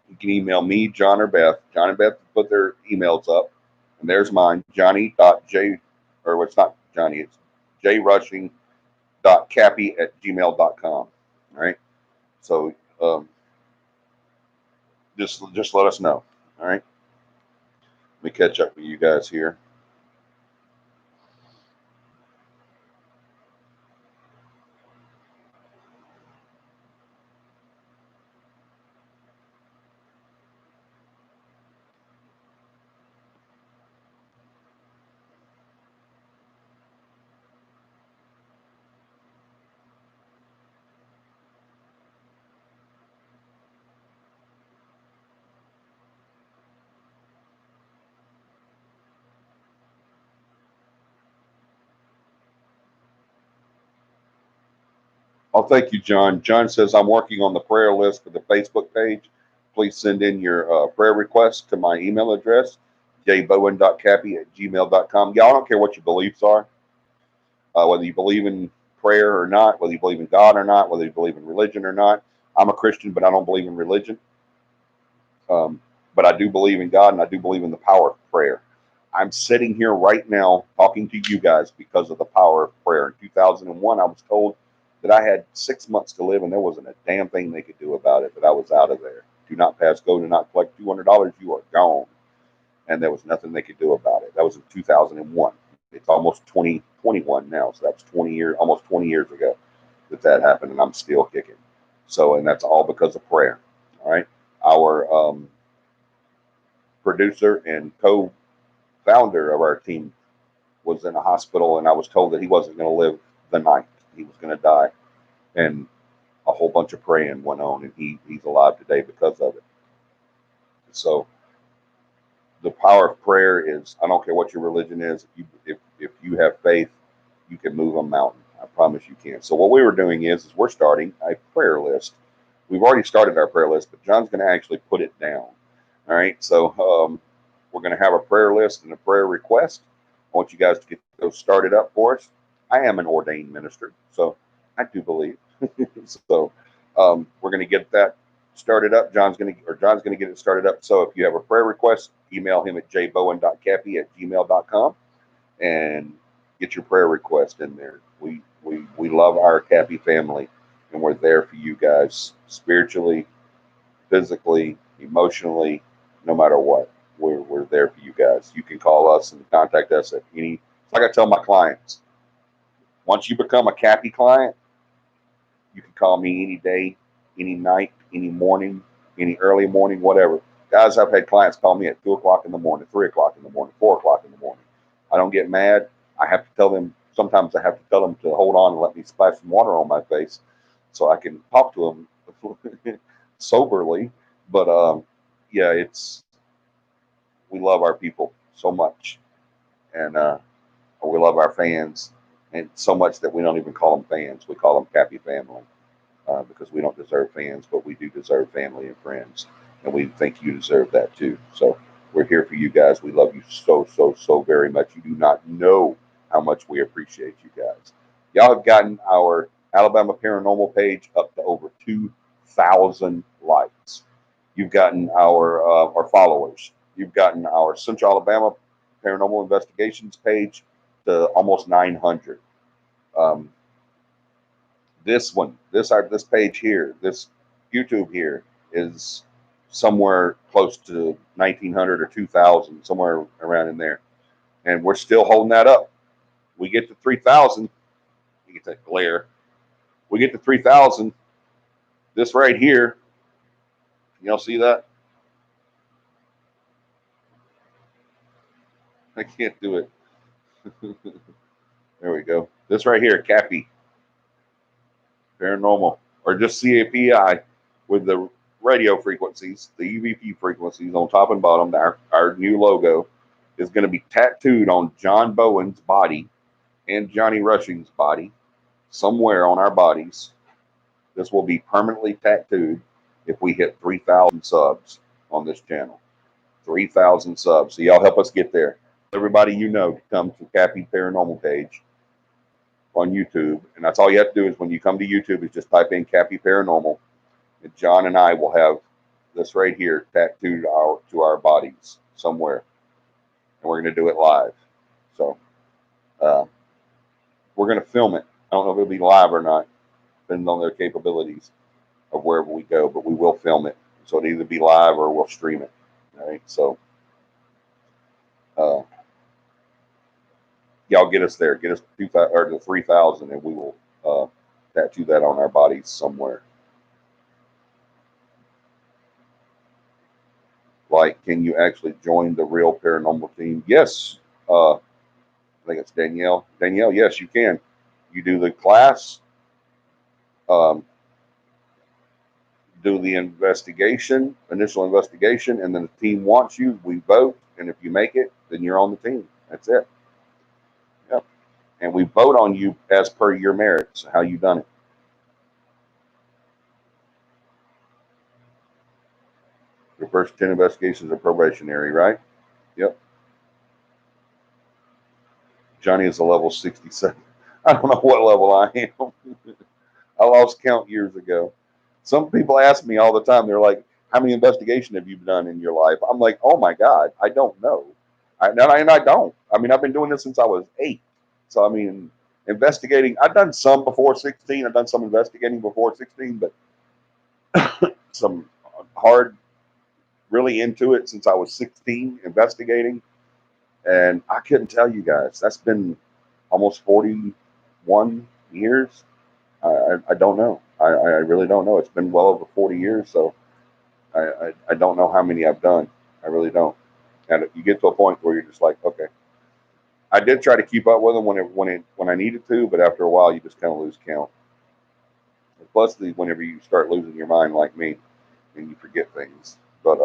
You can email me, John, or Beth. John and Beth put their emails up, and there's mine, Johnny.J, or it's not Johnny, it's jrushing.cappy@gmail.com. All right. So just let us know. All right. Let me catch up with you guys here. Oh, thank you, John. John says, I'm working on the prayer list for the Facebook page. Please send in your prayer requests to my email address, jbowen.cappy@gmail.com. Y'all, I don't care what your beliefs are, whether you believe in prayer or not, whether you believe in God or not, whether you believe in religion or not. I'm a Christian, but I don't believe in religion. But I do believe in God, and I do believe in the power of prayer. I'm sitting here right now talking to you guys because of the power of prayer. In 2001, I was told that I had 6 months to live, and there wasn't a damn thing they could do about it, that I was out of there. Do not pass go, do not collect $200, you are gone. And there was nothing they could do about it. That was in 2001. It's almost 2021 now, so that's 20 years, almost 20 years ago that happened, and I'm still kicking. So, and that's all because of prayer. All right. Our producer and co-founder of our team was in a hospital, and I was told that he wasn't going to live the night. He was going to die. And a whole bunch of praying went on, and he's alive today because of it. So the power of prayer is, I don't care what your religion is, if you have faith, you can move a mountain. I promise you can. So what we were doing is we're starting a prayer list. We've already started our prayer list, but John's going to actually put it down. All right. So we're going to have a prayer list and a prayer request. I want you guys to get those started up for us. I am an ordained minister, so I do believe. So we're going to get that started up. John's going to get it started up. So if you have a prayer request, email him at jbowen.capi@gmail.com and get your prayer request in there. We love our CAPI family, and we're there for you guys spiritually, physically, emotionally, no matter what. We're there for you guys. You can call us and contact us at any. Like I tell my clients, once you become a CAPI client, you can call me any day, any night, any morning, any early morning, whatever. Guys, I've had clients call me at 2 o'clock in the morning, 3 o'clock in the morning, 4 o'clock in the morning. I don't get mad. I have to tell them, sometimes I have to tell them to hold on and let me splash some water on my face so I can talk to them soberly. But yeah, we love our people so much. And we love our fans, and so much that we don't even call them fans. We call them CAPI family. Because we don't deserve fans, but we do deserve family and friends. And we think you deserve that too. So we're here for you guys. We love you so, so, so very much. You do not know how much we appreciate you guys. Y'all have gotten our Alabama Paranormal page up to over 2,000 likes. You've gotten our followers. You've gotten our Central Alabama Paranormal Investigations page to almost 900. This one, this page here, this YouTube here is somewhere close to 1,900 or 2,000, somewhere around in there, and we're still holding that up. We get to 3,000. You get that glare. We get to 3,000. This right here, y'all see that? I can't do it. There we go. This right here, CAPI Paranormal, or just CAPI with the radio frequencies, the UVP frequencies on top and bottom. Our new logo is going to be tattooed on John Bowen's body and Johnny Rushing's body somewhere on our bodies. This will be permanently tattooed if we hit 3,000 subs on this channel. 3,000 subs. So y'all help us get there. Everybody you know to come to CAPI Paranormal page on YouTube. And that's all you have to do is when you come to YouTube is just type in CAPI Paranormal. And John and I will have this right here tattooed to our bodies somewhere. And we're going to do it live. So we're going to film it. I don't know if it'll be live or not, depending on their capabilities of wherever we go, but we will film it. So it'll either be live or we'll stream it. All right. So y'all get us there. Get us to 3,000, and we will tattoo that on our bodies somewhere. Like, can you actually join the Real Paranormal team? Yes. I think it's Danielle. Danielle, yes, you can. You do the class, do the investigation, initial investigation, and then the team wants you. We vote, and if you make it, then you're on the team. That's it. Yep. And we vote on you as per your merits, how you done it. Your first 10 investigations are probationary, right? Yep. Johnny is a level 67. I don't know what level I am. I lost count years ago. Some people ask me all the time, they're like, how many investigations have you done in your life? I'm like, oh my God, I don't know. And I don't. I mean, I've been doing this since I was 8. So, I mean, investigating, I've done some before 16. I've done some investigating before 16, but some hard, really into it since I was 16, investigating. And I couldn't tell you guys. That's been almost 41 years. I don't know. I really don't know. It's been well over 40 years. So I don't know how many I've done. I really don't. And you get to a point where you're just like, okay. I did try to keep up with them when I needed to, but after a while, you just kind of lose count. Plus, whenever you start losing your mind like me, and you forget things. But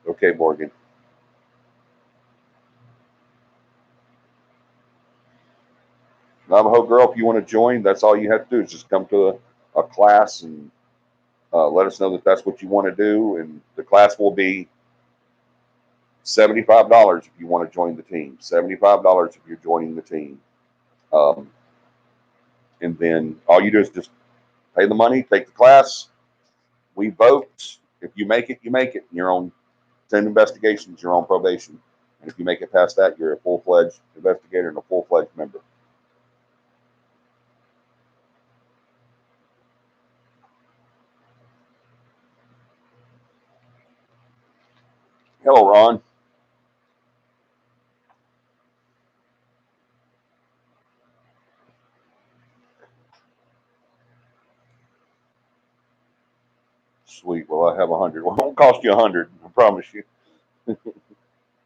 okay, Morgan. Navajo girl, if you want to join, that's all you have to do is just come to a class and let us know that that's what you want to do, and the class will be $75 if you want to join the team. $75 if you're joining the team, um, and then all you do is just pay the money, take the class. We vote. If you make it, you make it. You're on 10 investigations. You're on probation, and if you make it past that, you're a full-fledged investigator and a full-fledged member. Hello, Ron. Sweet. Well, I have 100. Well, it won't cost you 100. I promise you.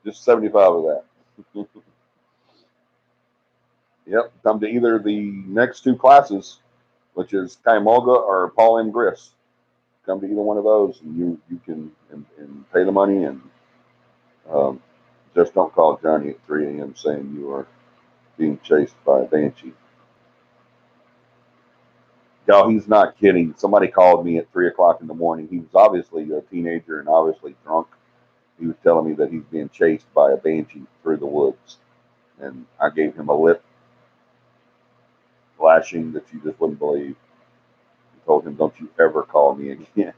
Just 75 of that. Yep. Come to either the next two classes, which is Kaimoga or Paul M. Griss. Come to either one of those, and you can and pay the money, and um, just don't call Johnny at 3 a.m. saying you are being chased by a banshee. No, he's not kidding. Somebody called me at 3 o'clock in the morning. He was obviously a teenager and obviously drunk. He was telling me that he's being chased by a banshee through the woods, and I gave him a lip lashing that you just wouldn't believe. I told him, "Don't you ever call me again."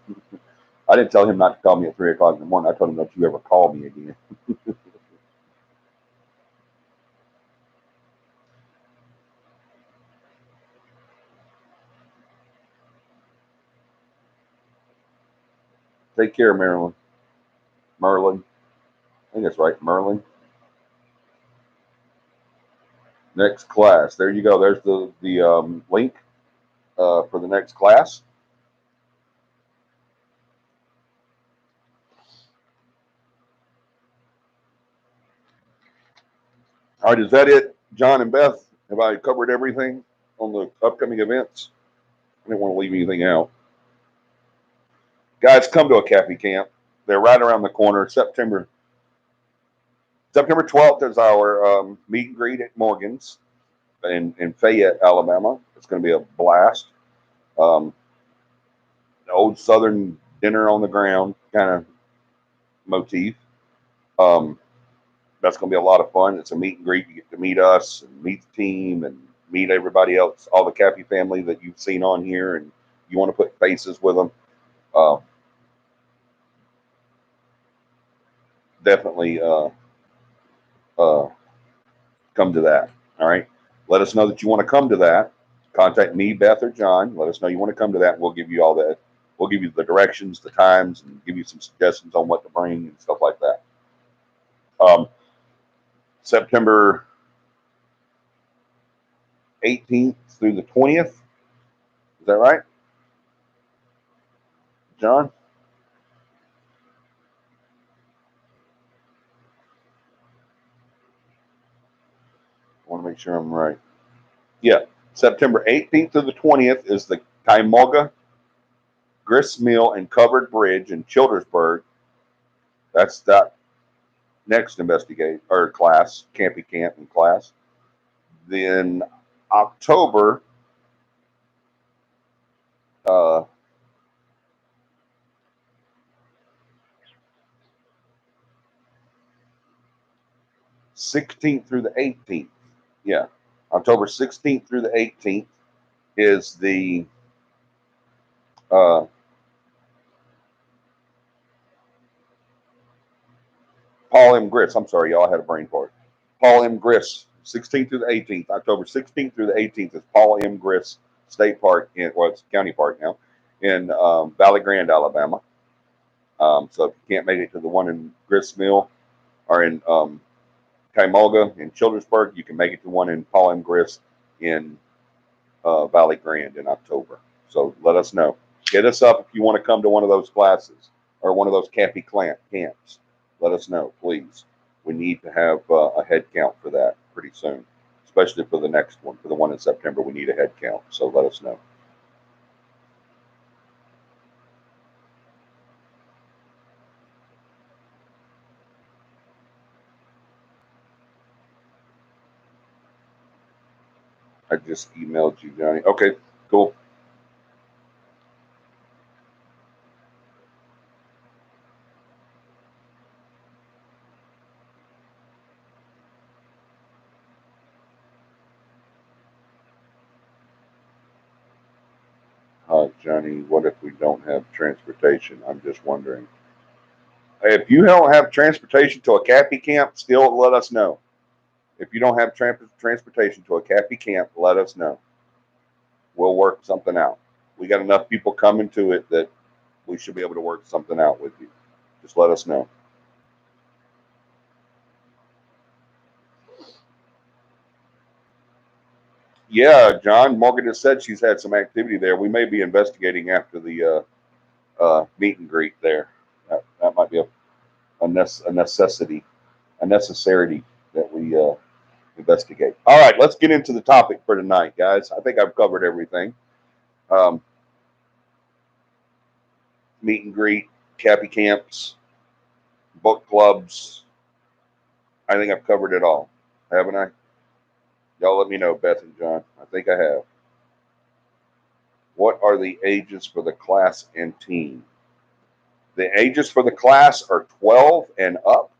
I didn't tell him not to call me at 3 o'clock in the morning. I told him, "Don't you ever call me again." Take care, Marilyn. Merlin. I think that's right, Merlin. Next class. There you go. There's the link for the next class. All right, is that it, John and Beth? Have I covered everything on the upcoming events? I didn't want to leave anything out. Guys, come to a CAPI camp. They're right around the corner. September 12th is our meet and greet at Morgan's in Fayette, Alabama. It's going to be a blast. Um, the old Southern dinner on the ground kind of motif. Um, that's going to be a lot of fun. It's a meet and greet. You get to meet us and meet the team and meet everybody else, all the CAPI family that you've seen on here, and you want to put faces with them. Uh, definitely uh, come to that. All right. Let us know that you want to come to that. Contact me, Beth, or John. Let us know you want to come to that. And we'll give you all that. We'll give you the directions, the times, and give you some suggestions on what to bring and stuff like that. Um, September 18th through the 20th. Is that right, John? I want to make sure I'm right. Yeah. September 18th to the 20th is the Kaimoga Grist Mill and Covered Bridge in Childersburg. That's that next investigate or class, campy camp and class. Then October uh, 16th through the 18th. Yeah. October 16th through the 18th is the uh, Paul M. Grist. I'm sorry, y'all. I had a brain fart. Paul M. Grist, 16th through the 18th. October 16th through the 18th is Paul M. Grist State Park, well, it's County Park now, in Valley Grande, Alabama. So if you can't make it to the one in Grist Mill or in Kaimolga in Childersburg, you can make it to one in Paul M. Grist in Valley Grande in October. So let us know. Get us up if you want to come to one of those classes or one of those CAPI camps. Let us know, please. We need to have a head count for that pretty soon, especially for the next one. For the one in September, we need a head count. So let us know. I just emailed you, Johnny. Okay, cool. Johnny, what if we don't have transportation? I'm just wondering. If you don't have transportation to a CAPI camp, still let us know. If you don't have transportation to a CAPI camp, let us know. We'll work something out. We got enough people coming to it that we should be able to work something out with you. Just let us know. Yeah, John, Morgan just said she's had some activity there. We may be investigating after the meet and greet there. That might be a necessity, a necessity that we investigate. All right, let's get into the topic for tonight, guys. I think I've covered everything. Um, Meet and greet, CAPI camps, book clubs. I think I've covered it all, haven't I? Y'all let me know, Beth and John. I think I have. What are the ages for the class and team? The ages for the class are 12 and up.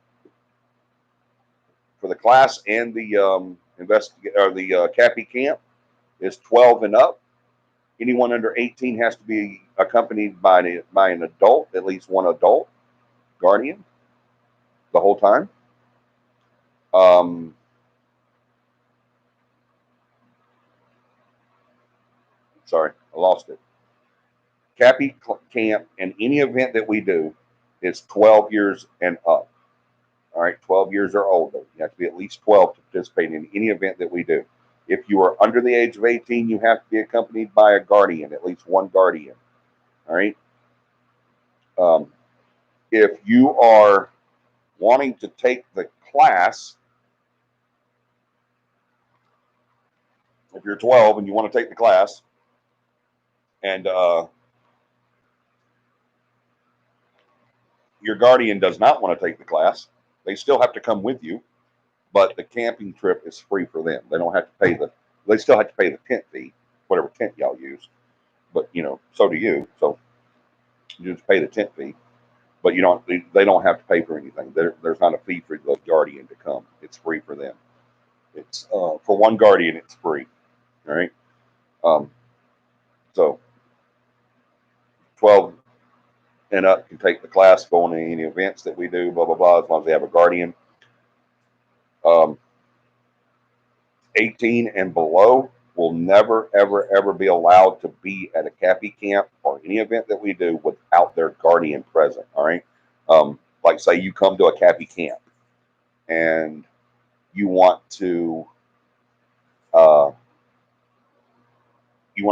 For the class and the CAPI camp is 12 and up. Anyone under 18 has to be accompanied by an adult, at least one adult guardian, the whole time. Um, Sorry, I lost it. CAPI camp and any event that we do is 12 years and up. All right, 12 years or older. You have to be at least 12 to participate in any event that we do. If you are under the age of 18, you have to be accompanied by a guardian, at least one guardian. All right. Um, if you are wanting to take the class, if you're 12 and you want to take the class, and your guardian does not want to take the class, they still have to come with you, but the camping trip is free for them. They don't have to pay they still have to pay the tent fee, whatever tent y'all use, but so do you. So you just pay the tent fee, but they don't have to pay for anything. There's not a fee for the guardian to come. It's free for them. It's for one guardian, it's free. All right. Um, so 12 and up can take the class, go on any events that we do, blah blah blah, as long as they have a guardian. Um, 18 and below will never ever ever be allowed to be at a CAPI camp or any event that we do without their guardian present. All right. Like say you come to a CAPI camp and you want to uh,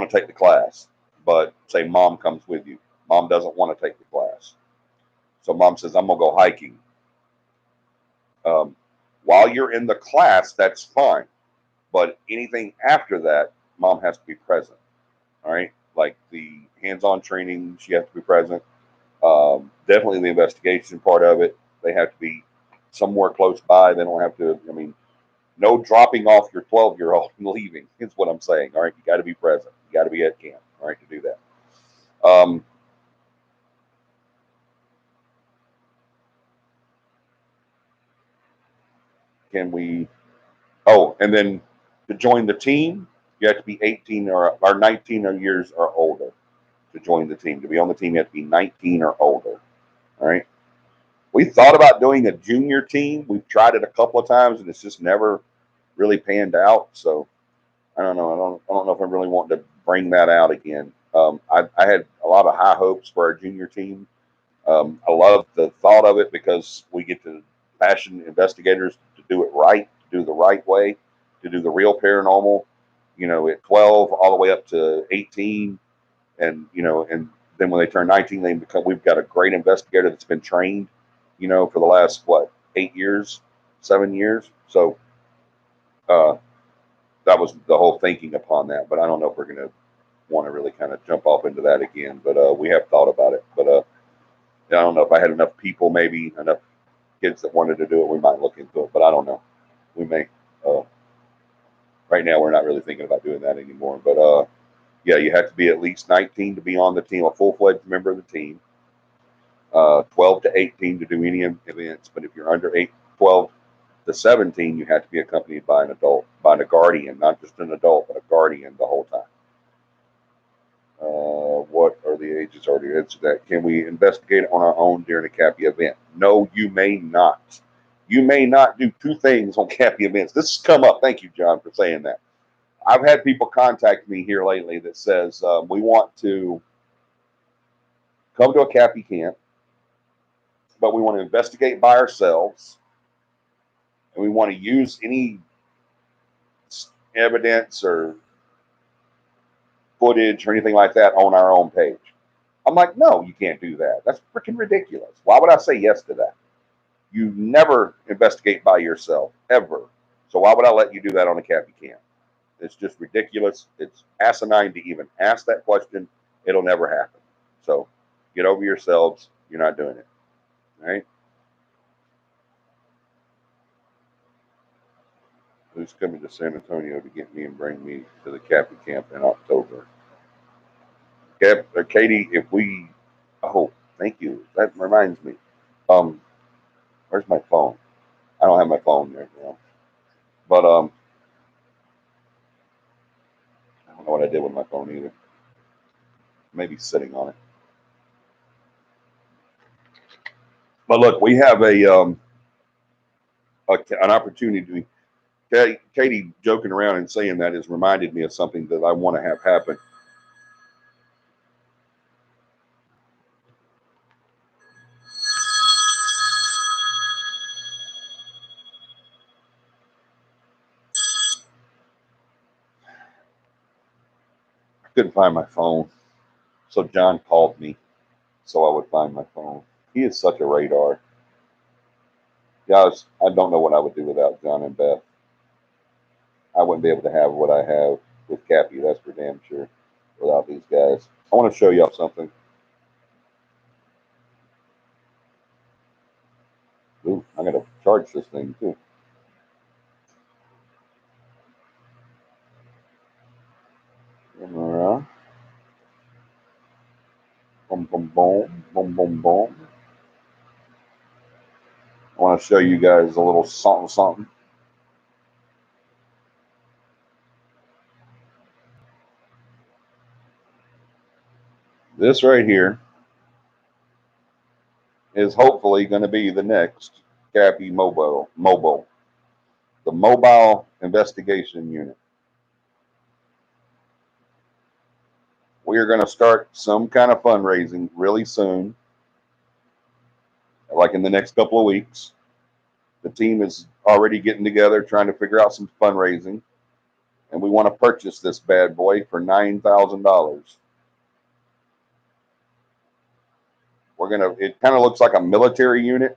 take the class, but say mom comes with you. Mom doesn't want to take the class, so mom says, "I'm gonna go hiking." Um, while you're in the class, that's fine, but anything after that, mom has to be present. All right, like the hands-on training, she has to be present. Definitely the investigation part of it, they have to be somewhere close by. They don't have to. I mean, no dropping off your 12-year-old and leaving is what I'm saying. All right, you got to be present. You got to be at camp. All right, to do that. Um, can we? Oh, and then To join the team, you have to be 18 or 19 years or older to join the team. To be on the team, you have to be 19 or older. All right. We thought about doing a junior team. We've tried it a couple of times, and it's just never really panned out. So I don't know. I don't know if I really want to bring that out again. I had a lot of high hopes for our junior team. I love the thought of it because we get to passion investigators to do it right, to do the right way, to do the real paranormal. At 12 all the way up to 18, and then when they turn 19, they become. We've got a great investigator that's been trained, for the last 8 years, 7 years. So uh, that was the whole thinking upon that. But I don't know if we're going to want to really kind of jump off into that again. But we have thought about it. But I don't know if I had enough people, maybe enough kids that wanted to do it, we might look into it. But I don't know. We may. Uh, right now, we're not really thinking about doing that anymore. But yeah, you have to be at least 19 to be on the team, a full-fledged member of the team. 12 to 18 to do any events. But if you're under 12 to 17, you have to be accompanied by an adult, by a guardian, not just an adult, but a guardian the whole time. What are the ages already? Answer that. Can we investigate on our own during a CAPI event? No, you may not. You may not do two things on CAPI events. This has come up. Thank you, John, for saying that. I've had people contact me here lately that says we want to come to a CAPI camp, but we want to investigate by ourselves, and we want to use any evidence or footage or anything like that on our own page. I'm like, no, you can't do that. That's freaking ridiculous. Why would I say yes to that? You never investigate by yourself, ever. So why would I let you do that on a CAPI camp? It's just ridiculous. It's asinine to even ask that question. It'll never happen. So get over yourselves. You're not doing it. All right? Who's coming to San Antonio to get me and bring me to the CAPI camp in October? Katie, if we, oh, thank you. That reminds me. Um, where's my phone? I don't have my phone right now. But I don't know what I did with my phone either. Maybe sitting on it. But look, we have an opportunity. Katie joking around and saying that has reminded me of something that I want to have happen. I couldn't find my phone, so John called me so I would find my phone. He is such a radar. Guys, I don't know what I would do without John and Beth. I wouldn't be able to have what I have with Cappy, that's for damn sure, without these guys. I want to show y'all something. Ooh, I gotta charge this thing too. Camera. Boom, boom, boom, boom, boom, boom. I want to show you guys a little something, something. This right here is hopefully going to be the next CAPI mobile, the mobile investigation unit. We are going to start some kind of fundraising really soon, like in the next couple of weeks. The team is already getting together, trying to figure out some fundraising, and we want to purchase this bad boy for $9,000. We're gonna. It kind of looks like a military unit.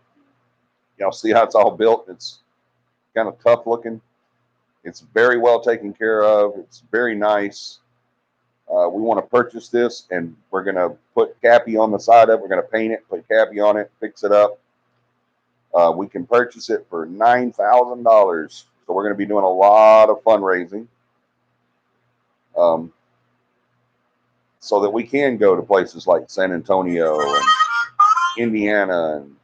Y'all see how it's all built? It's kind of tough looking. It's very well taken care of. It's very nice. We want to purchase this, and we're going to put CAPI on the side of it. We're going to paint it, put CAPI on it, fix it up. We can purchase it for $9,000. So we're going to be doing a lot of fundraising so that we can go to places like San Antonio and Indiana and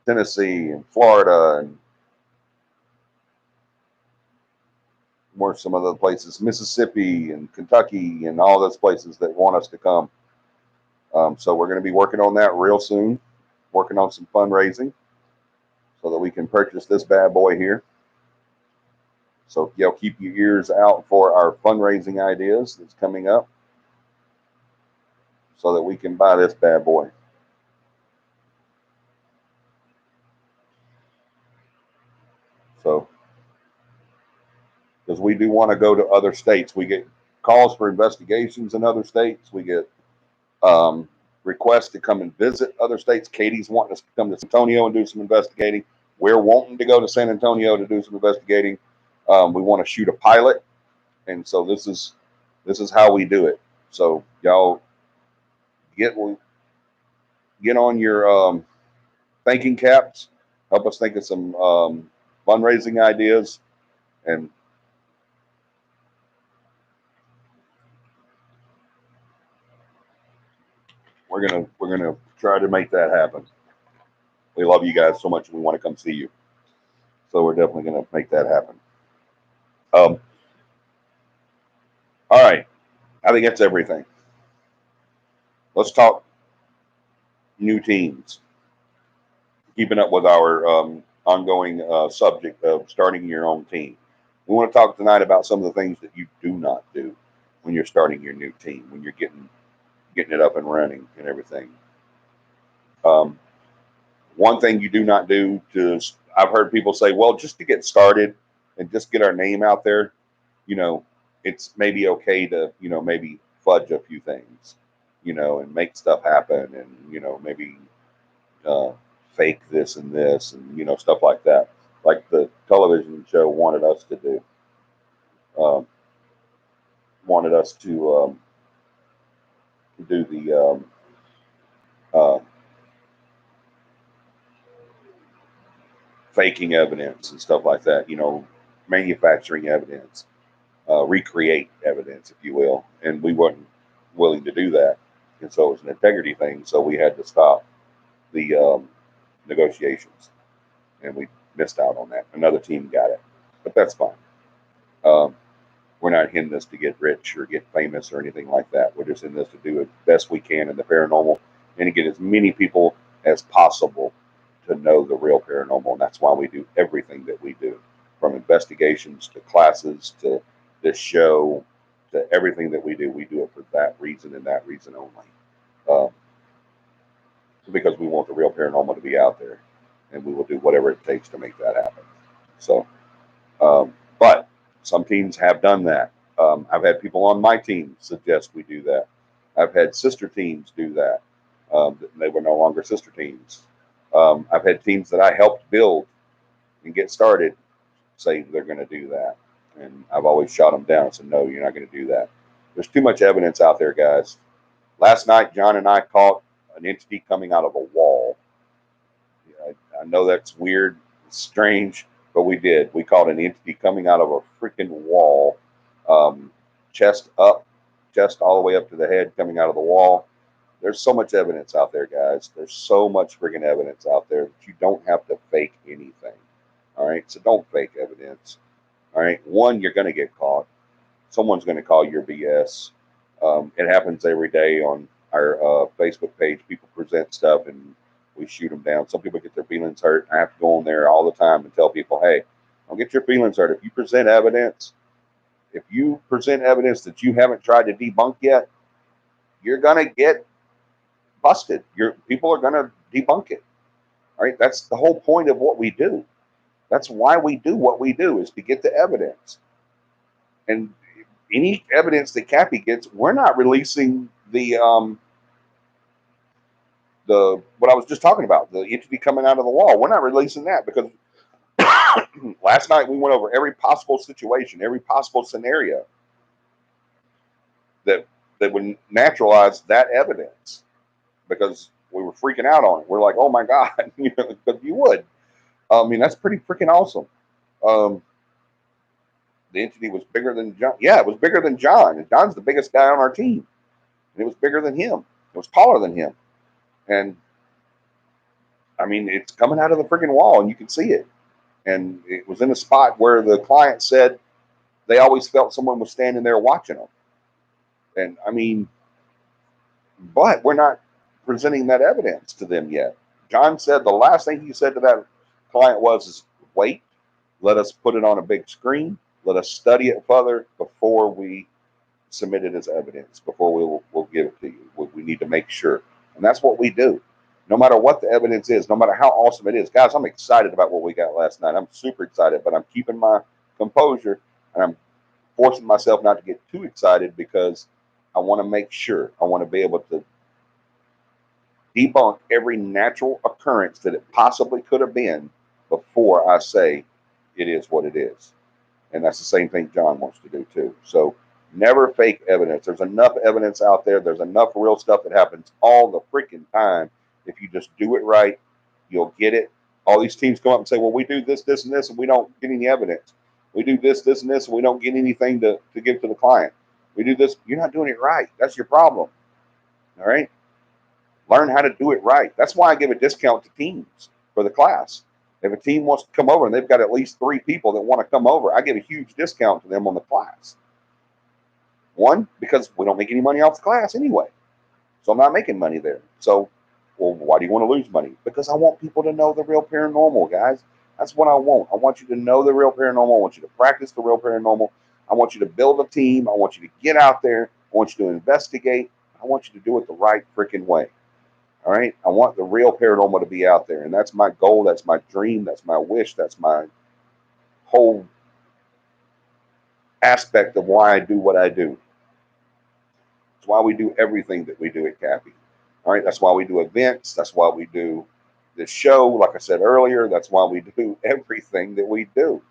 Tennessee and Florida. And Where some of the places, Mississippi and Kentucky and all those places that want us to come. So we're going to be working on that real soon, working on some fundraising so that we can purchase this bad boy here. So y'all keep your ears out for our fundraising ideas that's coming up so that we can buy this bad boy. So, because we do want to go to other states. We get calls for investigations in other states. We get requests to come and visit other states. Katie's wanting us to come to San Antonio and do some investigating. We're wanting to go to San Antonio to do some investigating. We want to shoot a pilot, and so this is how we do it. So y'all get on your thinking caps. Help us think of some fundraising ideas, and we're gonna try to make that happen. We love you guys so much, and we want to come see you. So we're definitely gonna make that happen. All right, I think that's everything. Let's talk new teams. Keeping up with our ongoing subject of starting your own team. We want to talk tonight about some of the things that you do not do when you're starting your new team, when you're getting it up and running and everything. One thing you do not do I've heard people say, well, just to get started and just get our name out there, it's maybe okay to, maybe fudge a few things, and make stuff happen and, maybe fake this and this and, stuff like that. Like the television show wanted us to do. Wanted us to do the faking evidence and stuff like that, manufacturing evidence, recreate evidence, if you will. And we weren't willing to do that. And so it was an integrity thing. So we had to stop the negotiations. And we missed out on that. Another team got it. But that's fine. We're not in this to get rich or get famous or anything like that. We're just in this to do the best we can in the paranormal and to get as many people as possible to know the real paranormal. And that's why we do everything that we do, from investigations to classes to this show to everything that we do. We do it for that reason and that reason only. Because we want the real paranormal to be out there, and we will do whatever it takes to make that happen. So, but some teams have done that. I've had people on my team suggest we do that. I've had sister teams do that. They were no longer sister teams. I've had teams that I helped build and get started say they're going to do that. And I've always shot them down and said, no, you're not going to do that. There's too much evidence out there, guys. Last night, John and I caught an entity coming out of a wall. I know that's weird, strange, but we did. We caught an entity coming out of a freaking wall, chest up, chest all the way up to the head, coming out of the wall. There's so much evidence out there, guys. There's so much freaking evidence out there that you don't have to fake anything. All right, so don't fake evidence. All right, one, you're going to get caught. Someone's going to call your BS. It happens every day on our Facebook page. People present stuff and we shoot them down. Some people get their feelings hurt. I have to go on there all the time and tell people, hey, don't get your feelings hurt. If you present evidence that you haven't tried to debunk yet, you're going to get busted. People are going to debunk it. All right, that's the whole point of what we do. That's why we do what we do, is to get the evidence. And any evidence that CAPI gets, we're not releasing the what I was just talking about, the entity coming out of the wall. We're not releasing that because last night we went over every possible situation, every possible scenario that would naturalize that evidence, because we were freaking out on it. We're like, oh my God, because you would. I mean, that's pretty freaking awesome. The entity was bigger than John. Yeah, it was bigger than John. And John's the biggest guy on our team. And it was bigger than him. It was taller than him. And I mean, it's coming out of the freaking wall and you can see it. And it was in a spot where the client said They always felt someone was standing there watching them. And I mean, but we're not presenting that evidence to them yet. John said the last thing he said to that client was, wait, let us put it on a big screen. Let us study it further before we submit it as evidence, before we'll give it to you. We need to make sure. And that's what we do. No matter what the evidence is, no matter how awesome it is. Guys, I'm excited about what we got last night. I'm super excited, but I'm keeping my composure and I'm forcing myself not to get too excited because I want to make sure. I want to be able to debunk every natural occurrence that it possibly could have been before I say it is what it is. And that's the same thing John wants to do too. So never fake evidence. There's enough evidence out there. There's enough real stuff that happens all the freaking time. If you just do it right, you'll get it. All these teams come up and say, well, we do this, this, and this, and we don't get any evidence. We do this, this, and this, and we don't get anything to give to the client. We do this. You're not doing it right. That's your problem. All right. Learn how to do it right. That's why I give a discount to teams for the class. If a team wants to come over and they've got at least 3 people that want to come over, I give a huge discount to them on the class. One, because we don't make any money off the class anyway. So I'm not making money there. So, well, why do you want to lose money? Because I want people to know the real paranormal, guys. That's what I want. I want you to know the real paranormal. I want you to practice the real paranormal. I want you to build a team. I want you to get out there. I want you to investigate. I want you to do it the right freaking way. All right. I want the real paranormal to be out there. And that's my goal. That's my dream. That's my wish. That's my whole aspect of why I do what I do. That's why we do everything that we do at CAPI. All right. That's why we do events. That's why we do this show. Like I said earlier, that's why we do everything that we do.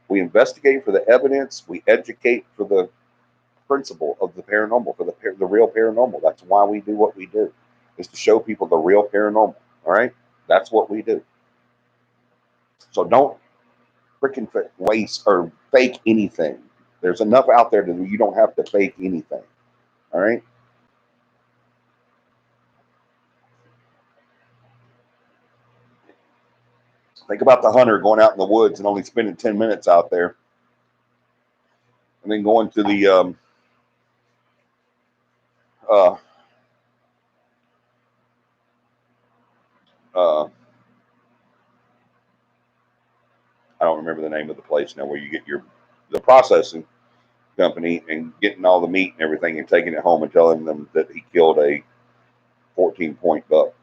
We investigate for the evidence. We educate for the principle of the paranormal, for the real paranormal. That's why we do what we do, is to show people the real paranormal. All right. That's what we do. So don't freaking waste or fake anything. There's enough out there that you don't have to fake anything. All right. Think about the hunter going out in the woods and only spending 10 minutes out there, and then going to the uh, uh, I don't remember the name of the place now where you get the processing company and getting all the meat and everything and taking it home and telling them that he killed a 14-point buck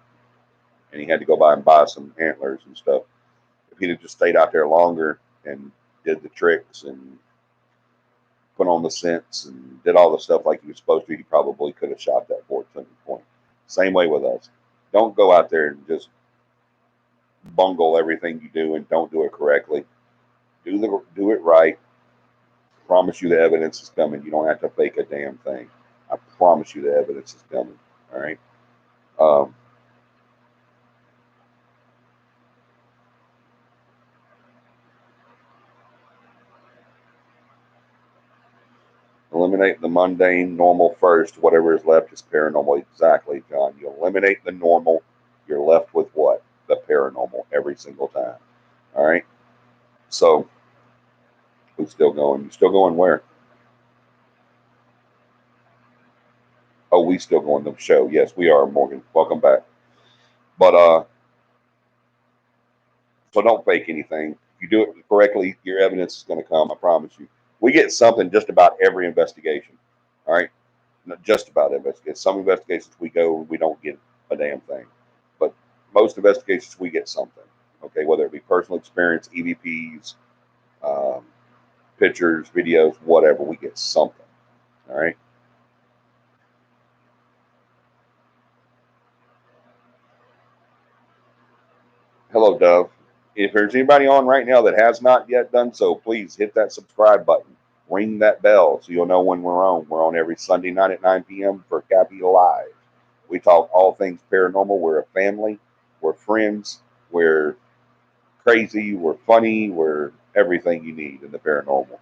and he had to go by and buy some antlers and stuff. If he'd have just stayed out there longer and did the tricks and put on the scents and did all the stuff like he was supposed to, he probably could have shot that 14-point. Same way with us. Don't go out there and just bungle everything you do and don't do it correctly. Do it right. I promise you the evidence is coming. You don't have to fake a damn thing. I promise you the evidence is coming. All right. Um, Eliminate the mundane, normal first. Whatever is left is paranormal. Exactly, John. You eliminate the normal, you're left with what? The paranormal every single time. All right. So who's still going? You still going where? Oh, we still going to the show. Yes, we are, Morgan. Welcome back. But so don't fake anything. If you do it correctly, your evidence is going to come. I promise you. We get something just about every investigation. All right. Not just about investigations. Some investigations we go, we don't get a damn thing. But most investigations we get something. Okay, whether it be personal experience, EVPs, um, pictures, videos, whatever, we get something. All right. Hello, Dove. If there's anybody on right now that has not yet done so, please hit that subscribe button. Ring that bell so you'll know when we're on. We're on every Sunday night at 9 p.m. for CAPI Live. We talk all things paranormal. We're a family. We're friends. We're crazy. We're funny. We're everything you need in the paranormal.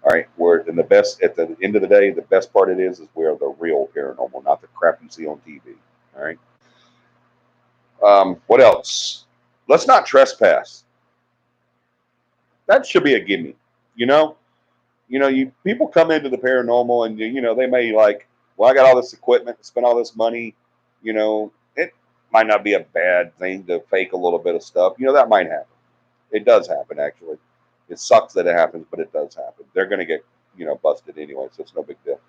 All right. We're in the best, at the end of the day, the best part it is we're the real paranormal, not the crap you see on TV. All right. What else? Let's not trespass. That should be a gimme. You know, people come into the paranormal and they may like, well, I got all this equipment, spend all this money. It might not be a bad thing to fake a little bit of stuff. That might happen. It does happen, actually. It sucks that it happens, but it does happen. They're going to get busted anyway, so it's no big deal.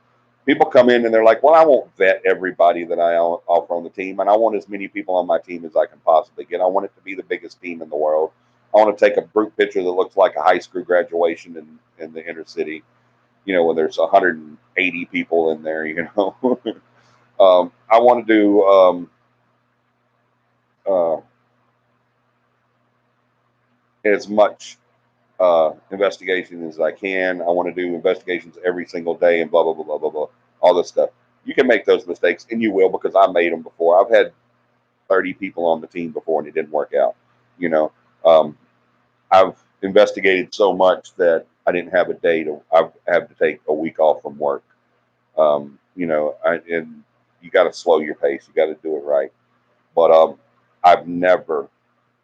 People come in and they're like, well, I won't vet everybody that I offer on the team, and I want as many people on my team as I can possibly get. I want it to be the biggest team in the world. I want to take a group picture that looks like a high school graduation in the inner city, when there's 180 people in there. I want to do as much investigation as I can. I want to do investigations every single day and blah, blah, blah, blah, blah, blah, all this stuff. You can make those mistakes, and you will, because I made them before. I've had 30 people on the team before, and it didn't work out. Um, I've investigated so much that I didn't have a day I've had to take a week off from work. And you got to slow your pace. You got to do it right. But I've never,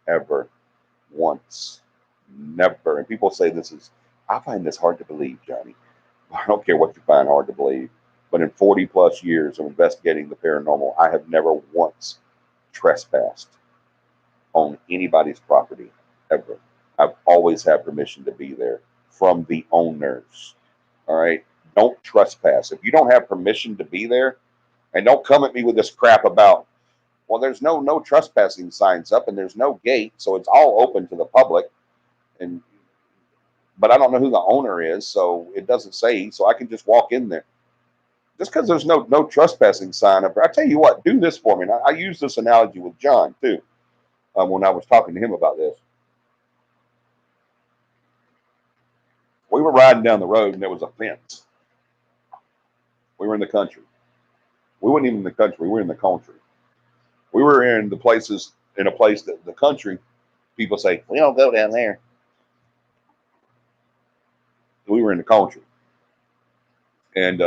ever, once, never. And people say I find this hard to believe, Johnny. I don't care what you find hard to believe. But in 40 plus years of investigating the paranormal, I have never once trespassed on anybody's property, ever. I've always had permission to be there from the owners. All right. Don't trespass. If you don't have permission to be there, and don't come at me with this crap about, well, there's no trespassing signs up and there's no gate, so it's all open to the public. But I don't know who the owner is, so it doesn't say, so I can just walk in there. Just because there's no trespassing sign up there. I tell you what, do this for me. And I use this analogy with John too, when I was talking to him about this. We were riding down the road and there was a fence. We were in the country. We weren't even in the country. We were in the country. We were in a place that the country people say, we don't go down there. We were in the country. And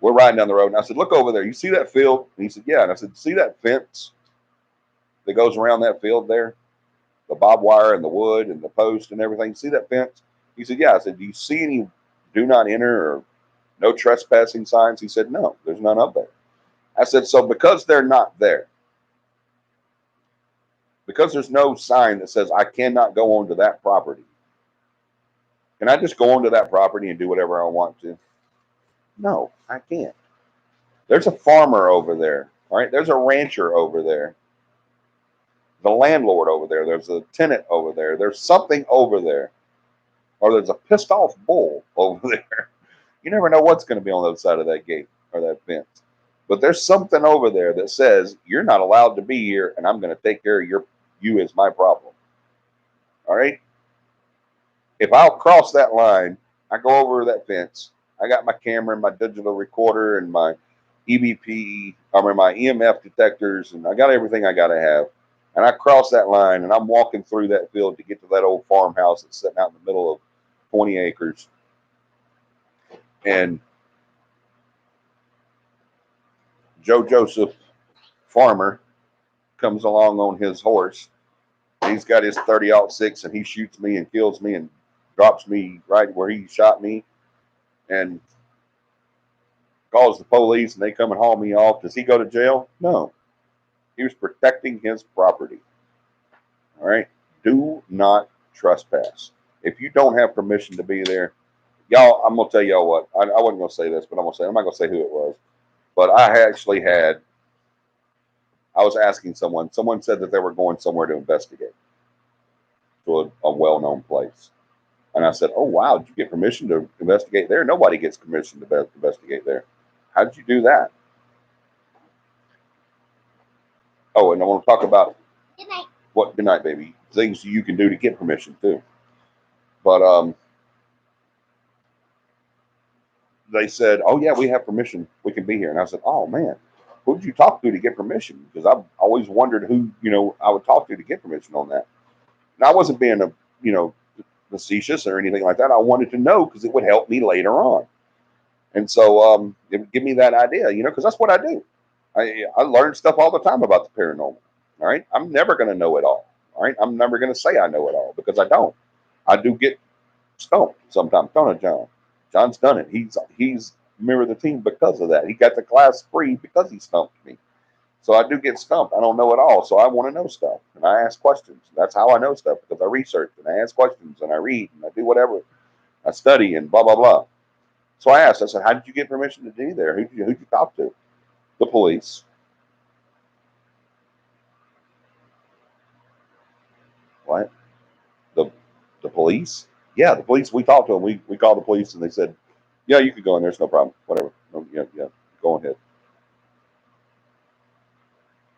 we're riding down the road. And I said, look over there. You see that field? And he said, yeah. And I said, see that fence that goes around that field there? The barbed wire and the wood and the post and everything. See that fence? He said, yeah. I said, do you see any do not enter or no trespassing signs? He said, no, there's none up there. I said, so because they're not there, because there's no sign that says I cannot go onto that property, can I just go onto that property and do whatever I want to? No, I can't. There's a farmer over there. All right. There's a rancher over there. The landlord over there. There's a tenant over there. There's something over there. Or there's a pissed off bull over there. You never know what's going to be on the other side of that gate or that fence. But there's something over there that says you're not allowed to be here, and I'm going to take care of you as my problem. All right? If I'll cross that line, I go over that fence. I got my camera and my digital recorder and my my EMF detectors, and I got everything I got to have. And I cross that line, and I'm walking through that field to get to that old farmhouse that's sitting out in the middle of 20 acres. And Joe Joseph, farmer, comes along on his horse. He's got his 30-06, and he shoots me and kills me and drops me right where he shot me and calls the police, and they come and haul me off. Does he go to jail? No. He was protecting his property. All right? Do not trespass. If you don't have permission to be there, y'all, I'm going to tell y'all what. I wasn't going to say this, but I'm not going to say who it was. But I was asking someone said that they were going somewhere to investigate to a well-known place. And I said, oh, wow, did you get permission to investigate there? Nobody gets permission to investigate there. How did you do that? Oh, and I want to talk about good night, baby. Things you can do to get permission too. But they said, oh yeah, we have permission. We can be here. And I said, oh man, who did you talk to get permission? Because I've always wondered who, I would talk to get permission on that. And I wasn't being facetious or anything like that. I wanted to know because it would help me later on. And so it would give me that idea, because that's what I do. I learn stuff all the time about the paranormal. All right. I'm never going to know it all. All right. I'm never going to say I know it all because I don't. I do get stumped sometimes, don't I, John? John's done it. He's a member of the team because of that. He got the class free because he stumped me. So I do get stumped. I don't know it all, so I want to know stuff, and I ask questions. That's how I know stuff, because I research and I ask questions and I read and I do whatever. I study and blah blah blah. So I asked. I said, "How did you get permission to do there? Who'd you talk to?" The police. What? The the police? Yeah, the police. We talked to them. We called the police and they said, "Yeah, you could go in there. It's no problem. Whatever. No, yeah, yeah, go ahead."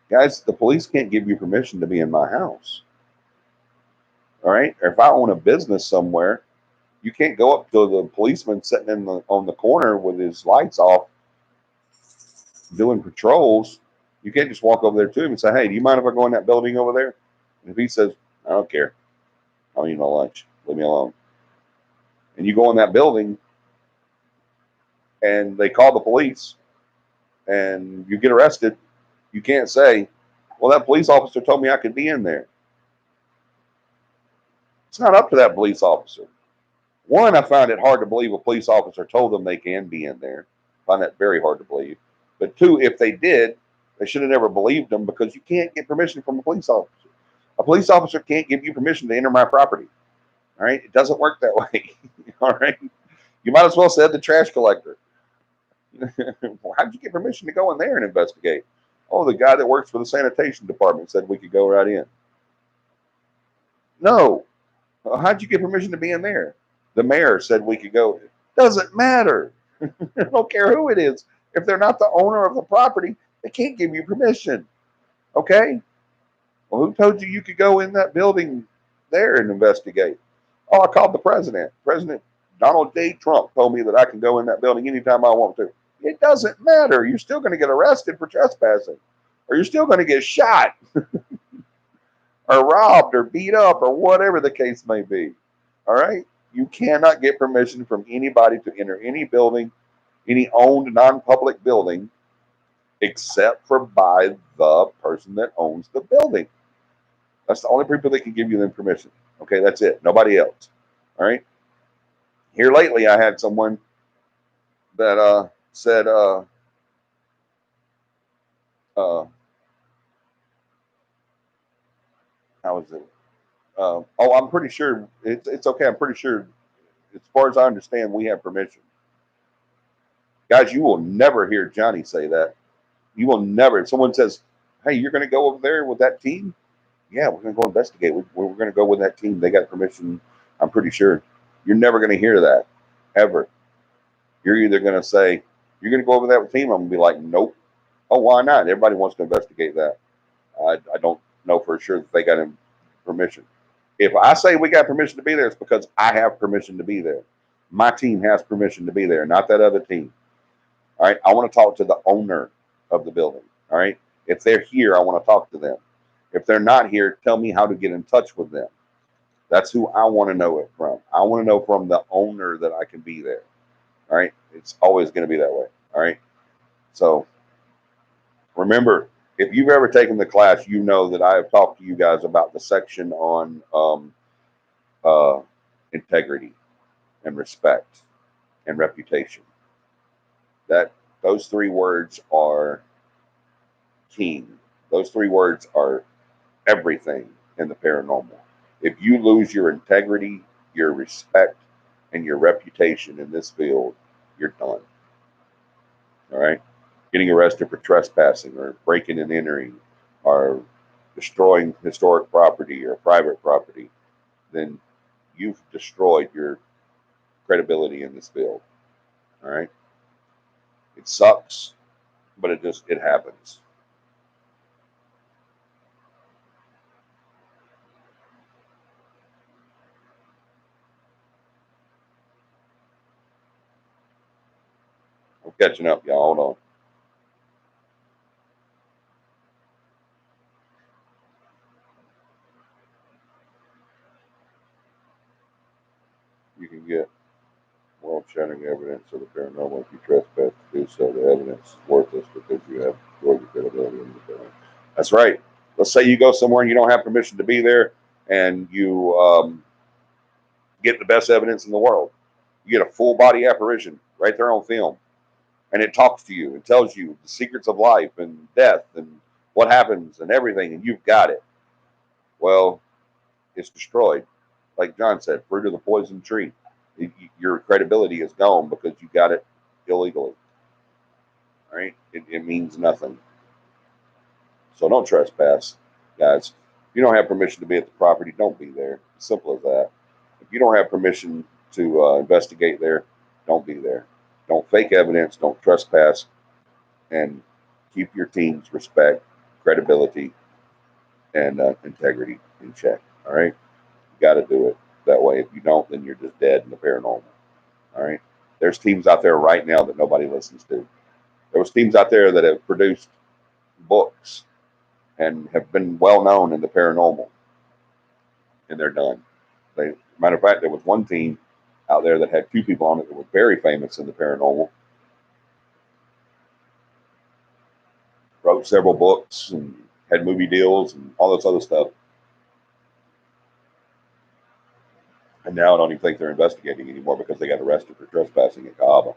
Guys, the police can't give you permission to be in my house. All right? Or if I own a business somewhere, you can't go up to the policeman sitting on the corner with his lights off doing patrols. You can't just walk over there to him and say, "Hey, do you mind if I go in that building over there?" And if he says, "I don't care. I'll eat my lunch. Leave me alone." And you go in that building and they call the police and you get arrested, you can't say, "Well, that police officer told me I could be in there." It's not up to that police officer. One, I find it hard to believe a police officer told them they can be in there. I find that very hard to believe. But two, if they did, they should have never believed them, because you can't get permission from a police officer. A police officer can't give you permission to enter my property. All right? It doesn't work that way. All right? You might as well say the trash collector. How'd you get permission to go in there and investigate? Oh, the guy that works for the sanitation department said we could go right in. No. How'd you get permission to be in there? The mayor said we could go. Doesn't matter. I don't care who it is. If they're not the owner of the property, they can't give you permission. Okay? Well, who told you you could go in that building there and investigate? Oh, I called the president. President Donald J. Trump told me that I can go in that building anytime I want to. It doesn't matter. You're still going to get arrested for trespassing, or you're still going to get shot or robbed or beat up or whatever the case may be. All right? You cannot get permission from anybody to enter any building, any owned non-public building, except for by the person that owns the building. That's the only people that can give you the permission. Okay, that's it. Nobody else. All right. Here lately, I had someone that said, uh, "How is it? Oh, I'm pretty sure it's okay. I'm pretty sure, as far as I understand, we have permission." Guys, you will never hear Johnny say that. You will never. If someone says, "Hey, you're going to go over there with that team?" Yeah, we're going to go investigate. We're going to go with that team. They got permission. I'm pretty sure. You're never going to hear that, ever. You're either going to say, "You're going to go over that with team." I'm going to be like, "Nope." "Oh, why not? Everybody wants to investigate that." I don't know for sure that they got him permission. If I say we got permission to be there, it's because I have permission to be there. My team has permission to be there, not that other team. All right. I want to talk to the owner of the building. All right. If they're here, I want to talk to them. If they're not here, tell me how to get in touch with them. That's who I want to know it from. I want to know from the owner that I can be there. All right. It's always going to be that way. All right. So remember, if you've ever taken the class, you know that I have talked to you guys about the section on uh, integrity and respect and reputation. That those three words are king. Those three words are everything in the paranormal. If you lose your integrity, your respect, and your reputation in this field, you're done. All right? Getting arrested for trespassing or breaking and entering or destroying historic property or private property, then you've destroyed your credibility in this field. All right? It sucks, but it happens. I'm catching up, y'all. Hold on. You can get world-shattering evidence of the paranormal. If you trespass to do so, the evidence is worthless because you have destroyed your credibility in the paranormal. That's right. Let's say you go somewhere and you don't have permission to be there, and you get the best evidence in the world. You get a full body apparition right there on film, and it talks to you and tells you the secrets of life and death and what happens and everything, and you've got it. Well, it's destroyed. Like John said, fruit of the poison tree. Your credibility is gone because you got it illegally. All right? It means nothing. So don't trespass, guys. If you don't have permission to be at the property, don't be there. Simple as that. If you don't have permission to investigate there, don't be there. Don't fake evidence. Don't trespass. And keep your team's respect, credibility, and integrity in check. All right? You got to do it that way. If you don't, then you're just dead in the paranormal. All right? There's teams out there right now that nobody listens to. There was teams out there that have produced books and have been well known in the paranormal, and they're done. Matter of fact, there was one team out there that had 2 people on it that were very famous in the paranormal. Wrote several books and had movie deals and all this other stuff. And now I don't even think they're investigating anymore because they got arrested for trespassing at CAPI.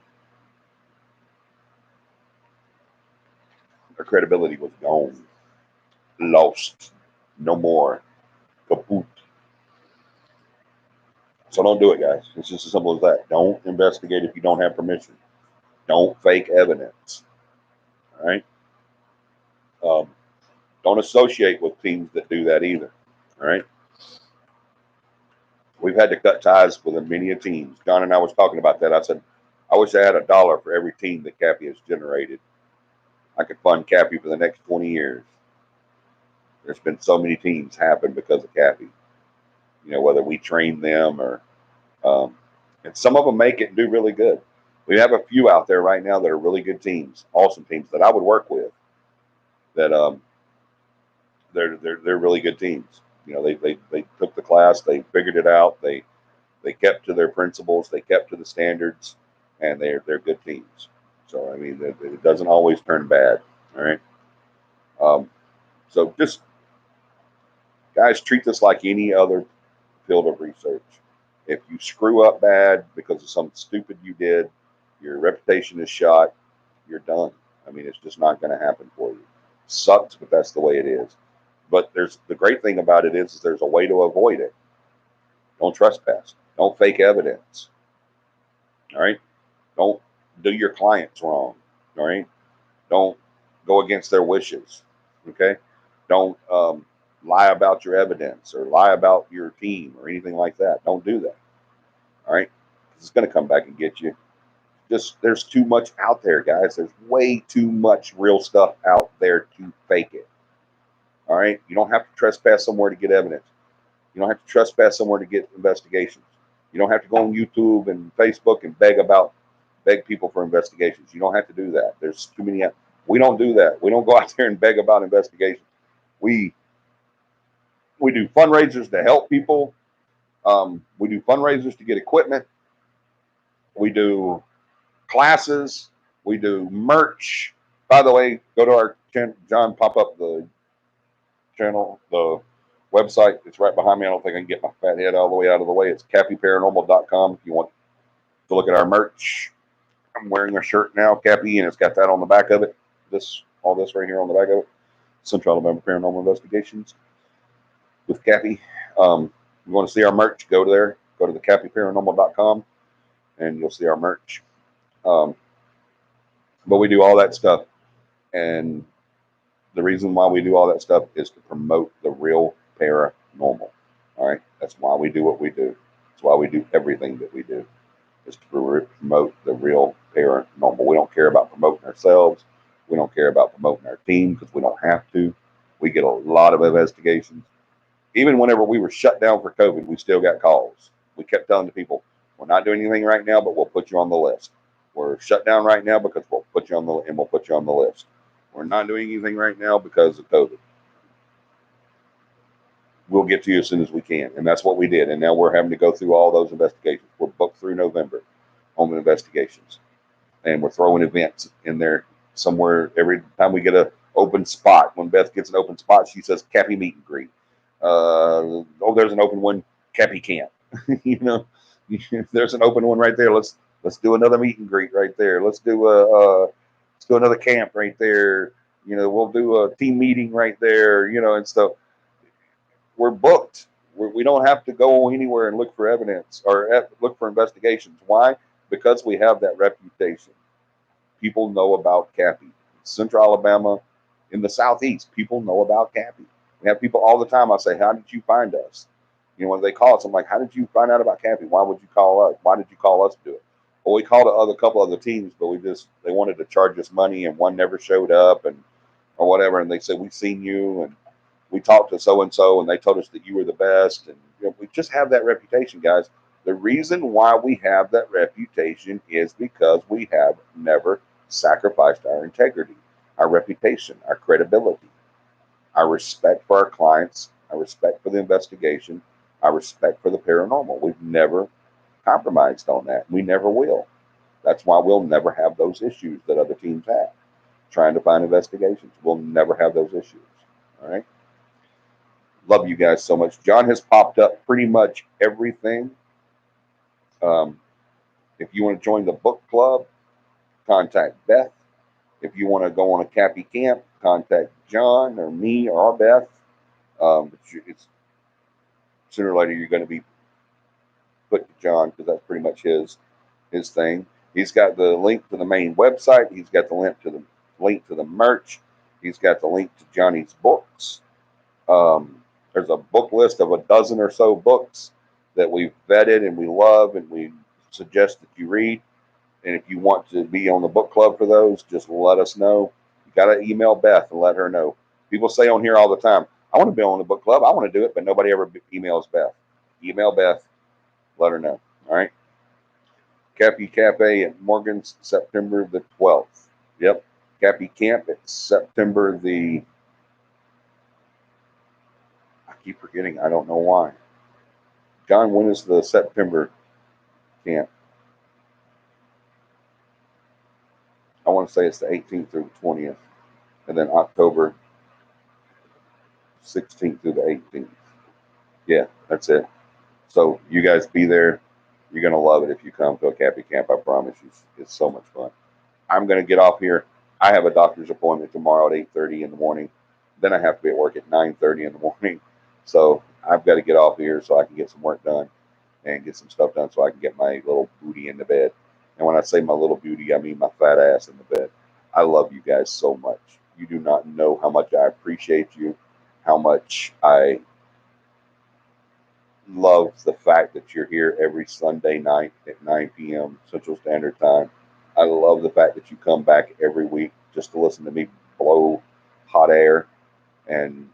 Their credibility was gone. Lost. No more. Kaput. So don't do it, guys. It's just as simple as that. Don't investigate if you don't have permission. Don't fake evidence. All right? Don't associate with teams that do that either. All right? We've had to cut ties with many teams. John and I was talking about that. I said, I wish I had $1 for every team that CAPI has generated. I could fund CAPI for the next 20 years. There's been so many teams happen because of CAPI. You know, whether we train them or, and some of them make it and do really good. We have a few out there right now that are really good teams, awesome teams that I would work with. That they're really good teams. You know, they took the class, they figured it out, they kept to their principles, they kept to the standards, and they're good teams. So I mean, it doesn't always turn bad. All right. So just guys, treat this like any other field of research. If you screw up bad because of something stupid you did, your reputation is shot. You're done. I mean, it's just not going to happen for you. Sucks, but that's the way it is. But there's the great thing about it is there's a way to avoid it. Don't trespass. Don't fake evidence. All right. Don't do your clients wrong. All right. Don't go against their wishes. Okay. Don't lie about your evidence or lie about your team or anything like that. Don't do that. All right. It's going to come back and get you. Just there's too much out there, guys. There's way too much real stuff out there to fake it. All right. You don't have to trespass somewhere to get evidence. You don't have to trespass somewhere to get investigations. You don't have to go on YouTube and Facebook and beg people for investigations. You don't have to do that. There's too many. We don't do that. We don't go out there and beg about investigations. We do fundraisers to help people. We do fundraisers to get equipment. We do classes. We do merch. By the way, go to our channel. John, pop up the channel, the website. It's right behind me. I don't think I can get my fat head all the way out of the way. It's CAPIParanormal.com if you want to look at our merch. I'm wearing a shirt now, CAPI, and it's got that on the back of it. All this right here on the back of it. Central Alabama Paranormal Investigations with CAPI. You want to see our merch, go there. Go to the CAPIParanormal.com and you'll see our merch. But we do all that stuff. And the reason why we do all that stuff is to promote the real paranormal. All right? That's why we do what we do. That's why we do everything that we do, is to promote the real paranormal. We don't care about promoting ourselves. We don't care about promoting our team because we don't have to. We get a lot of investigations. Even whenever we were shut down for COVID, we still got calls. We kept telling the people, we're not doing anything right now, but we'll put you on the list. We're shut down right now because we'll put you on the list. We're not doing anything right now because of COVID. We'll get to you as soon as we can. And that's what we did. And now we're having to go through all those investigations. We're booked through November on the investigations. And we're throwing events in there somewhere. Every time we get an open spot, when Beth gets an open spot, she says, CAPI meet and greet. There's an open one, CAPI camp. You know, There's an open one right there. Let's do another meet and greet right there. Let's do another camp right there. We'll do a team meeting right there. And stuff. We're booked. We don't have to go anywhere and look for evidence or look for investigations. Why? Because we have that reputation. People know about CAPI. Central Alabama, in the southeast, people know about CAPI. We have people all the time. I say, "How did you find us?" When they call us, I'm like, "How did you find out about CAPI? Why would you call us? Why did you call us to do it?" Well, we called a couple other teams, but they wanted to charge us money, and one never showed up, and or whatever. And they said, "We've seen you, and we talked to so and so, and they told us that you were the best." And we just have that reputation, guys. The reason why we have that reputation is because we have never sacrificed our integrity, our reputation, our credibility, our respect for our clients, our respect for the investigation, our respect for the paranormal. We've never compromised on that. We never will. That's why we'll never have those issues that other teams have. Trying to find investigations, we'll never have those issues. All right. Love you guys so much. John has popped up pretty much everything. Um, if you want to join the book club, contact Beth. If you want to go on a CAPI camp, contact John or me or Beth. It's sooner or later you're going to be put to John because that's pretty much his thing. He's got the link to the main website. He's got the link to the merch. He's got the link to Johnny's books. There's a book list of a dozen or so books that we've vetted and we love and we suggest that you read. And if you want to be on the book club for those, just let us know. You got to email Beth and let her know. People say on here all the time, "I want to be on the book club. I want to do it," but nobody ever emails Beth. Email Beth, let her know. All right. CAPI Cafe at Morgan's, September the 12th. Yep. CAPI Camp, it's September the, I keep forgetting. I don't know why. John, when is the September camp? I want to say it's the 18th through the 20th. And then October 16th through the 18th. Yeah, that's it. So you guys be there. You're going to love it if you come to a CAPI camp. I promise you. It's so much fun. I'm going to get off here. I have a doctor's appointment tomorrow at 8:30 in the morning. Then I have to be at work at 9:30 in the morning. So I've got to get off here so I can get some work done and get some stuff done so I can get my little booty in the bed. And when I say my little booty, I mean my fat ass in the bed. I love you guys so much. You do not know how much I appreciate you, how much I love the fact that you're here every Sunday night at 9 p.m. Central Standard Time. I love the fact that you come back every week just to listen to me blow hot air and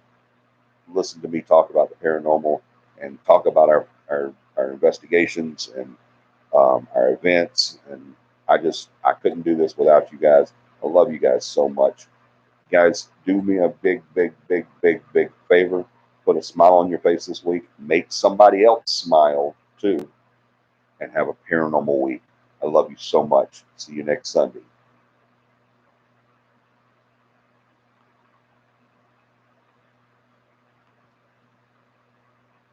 listen to me talk about the paranormal and talk about our investigations and our events. And I couldn't do this without you guys. I love you guys so much. Guys, do me a big, big, big, big, big favor. Put a smile on your face this week. Make somebody else smile too. And have a paranormal week. I love you so much. See you next Sunday.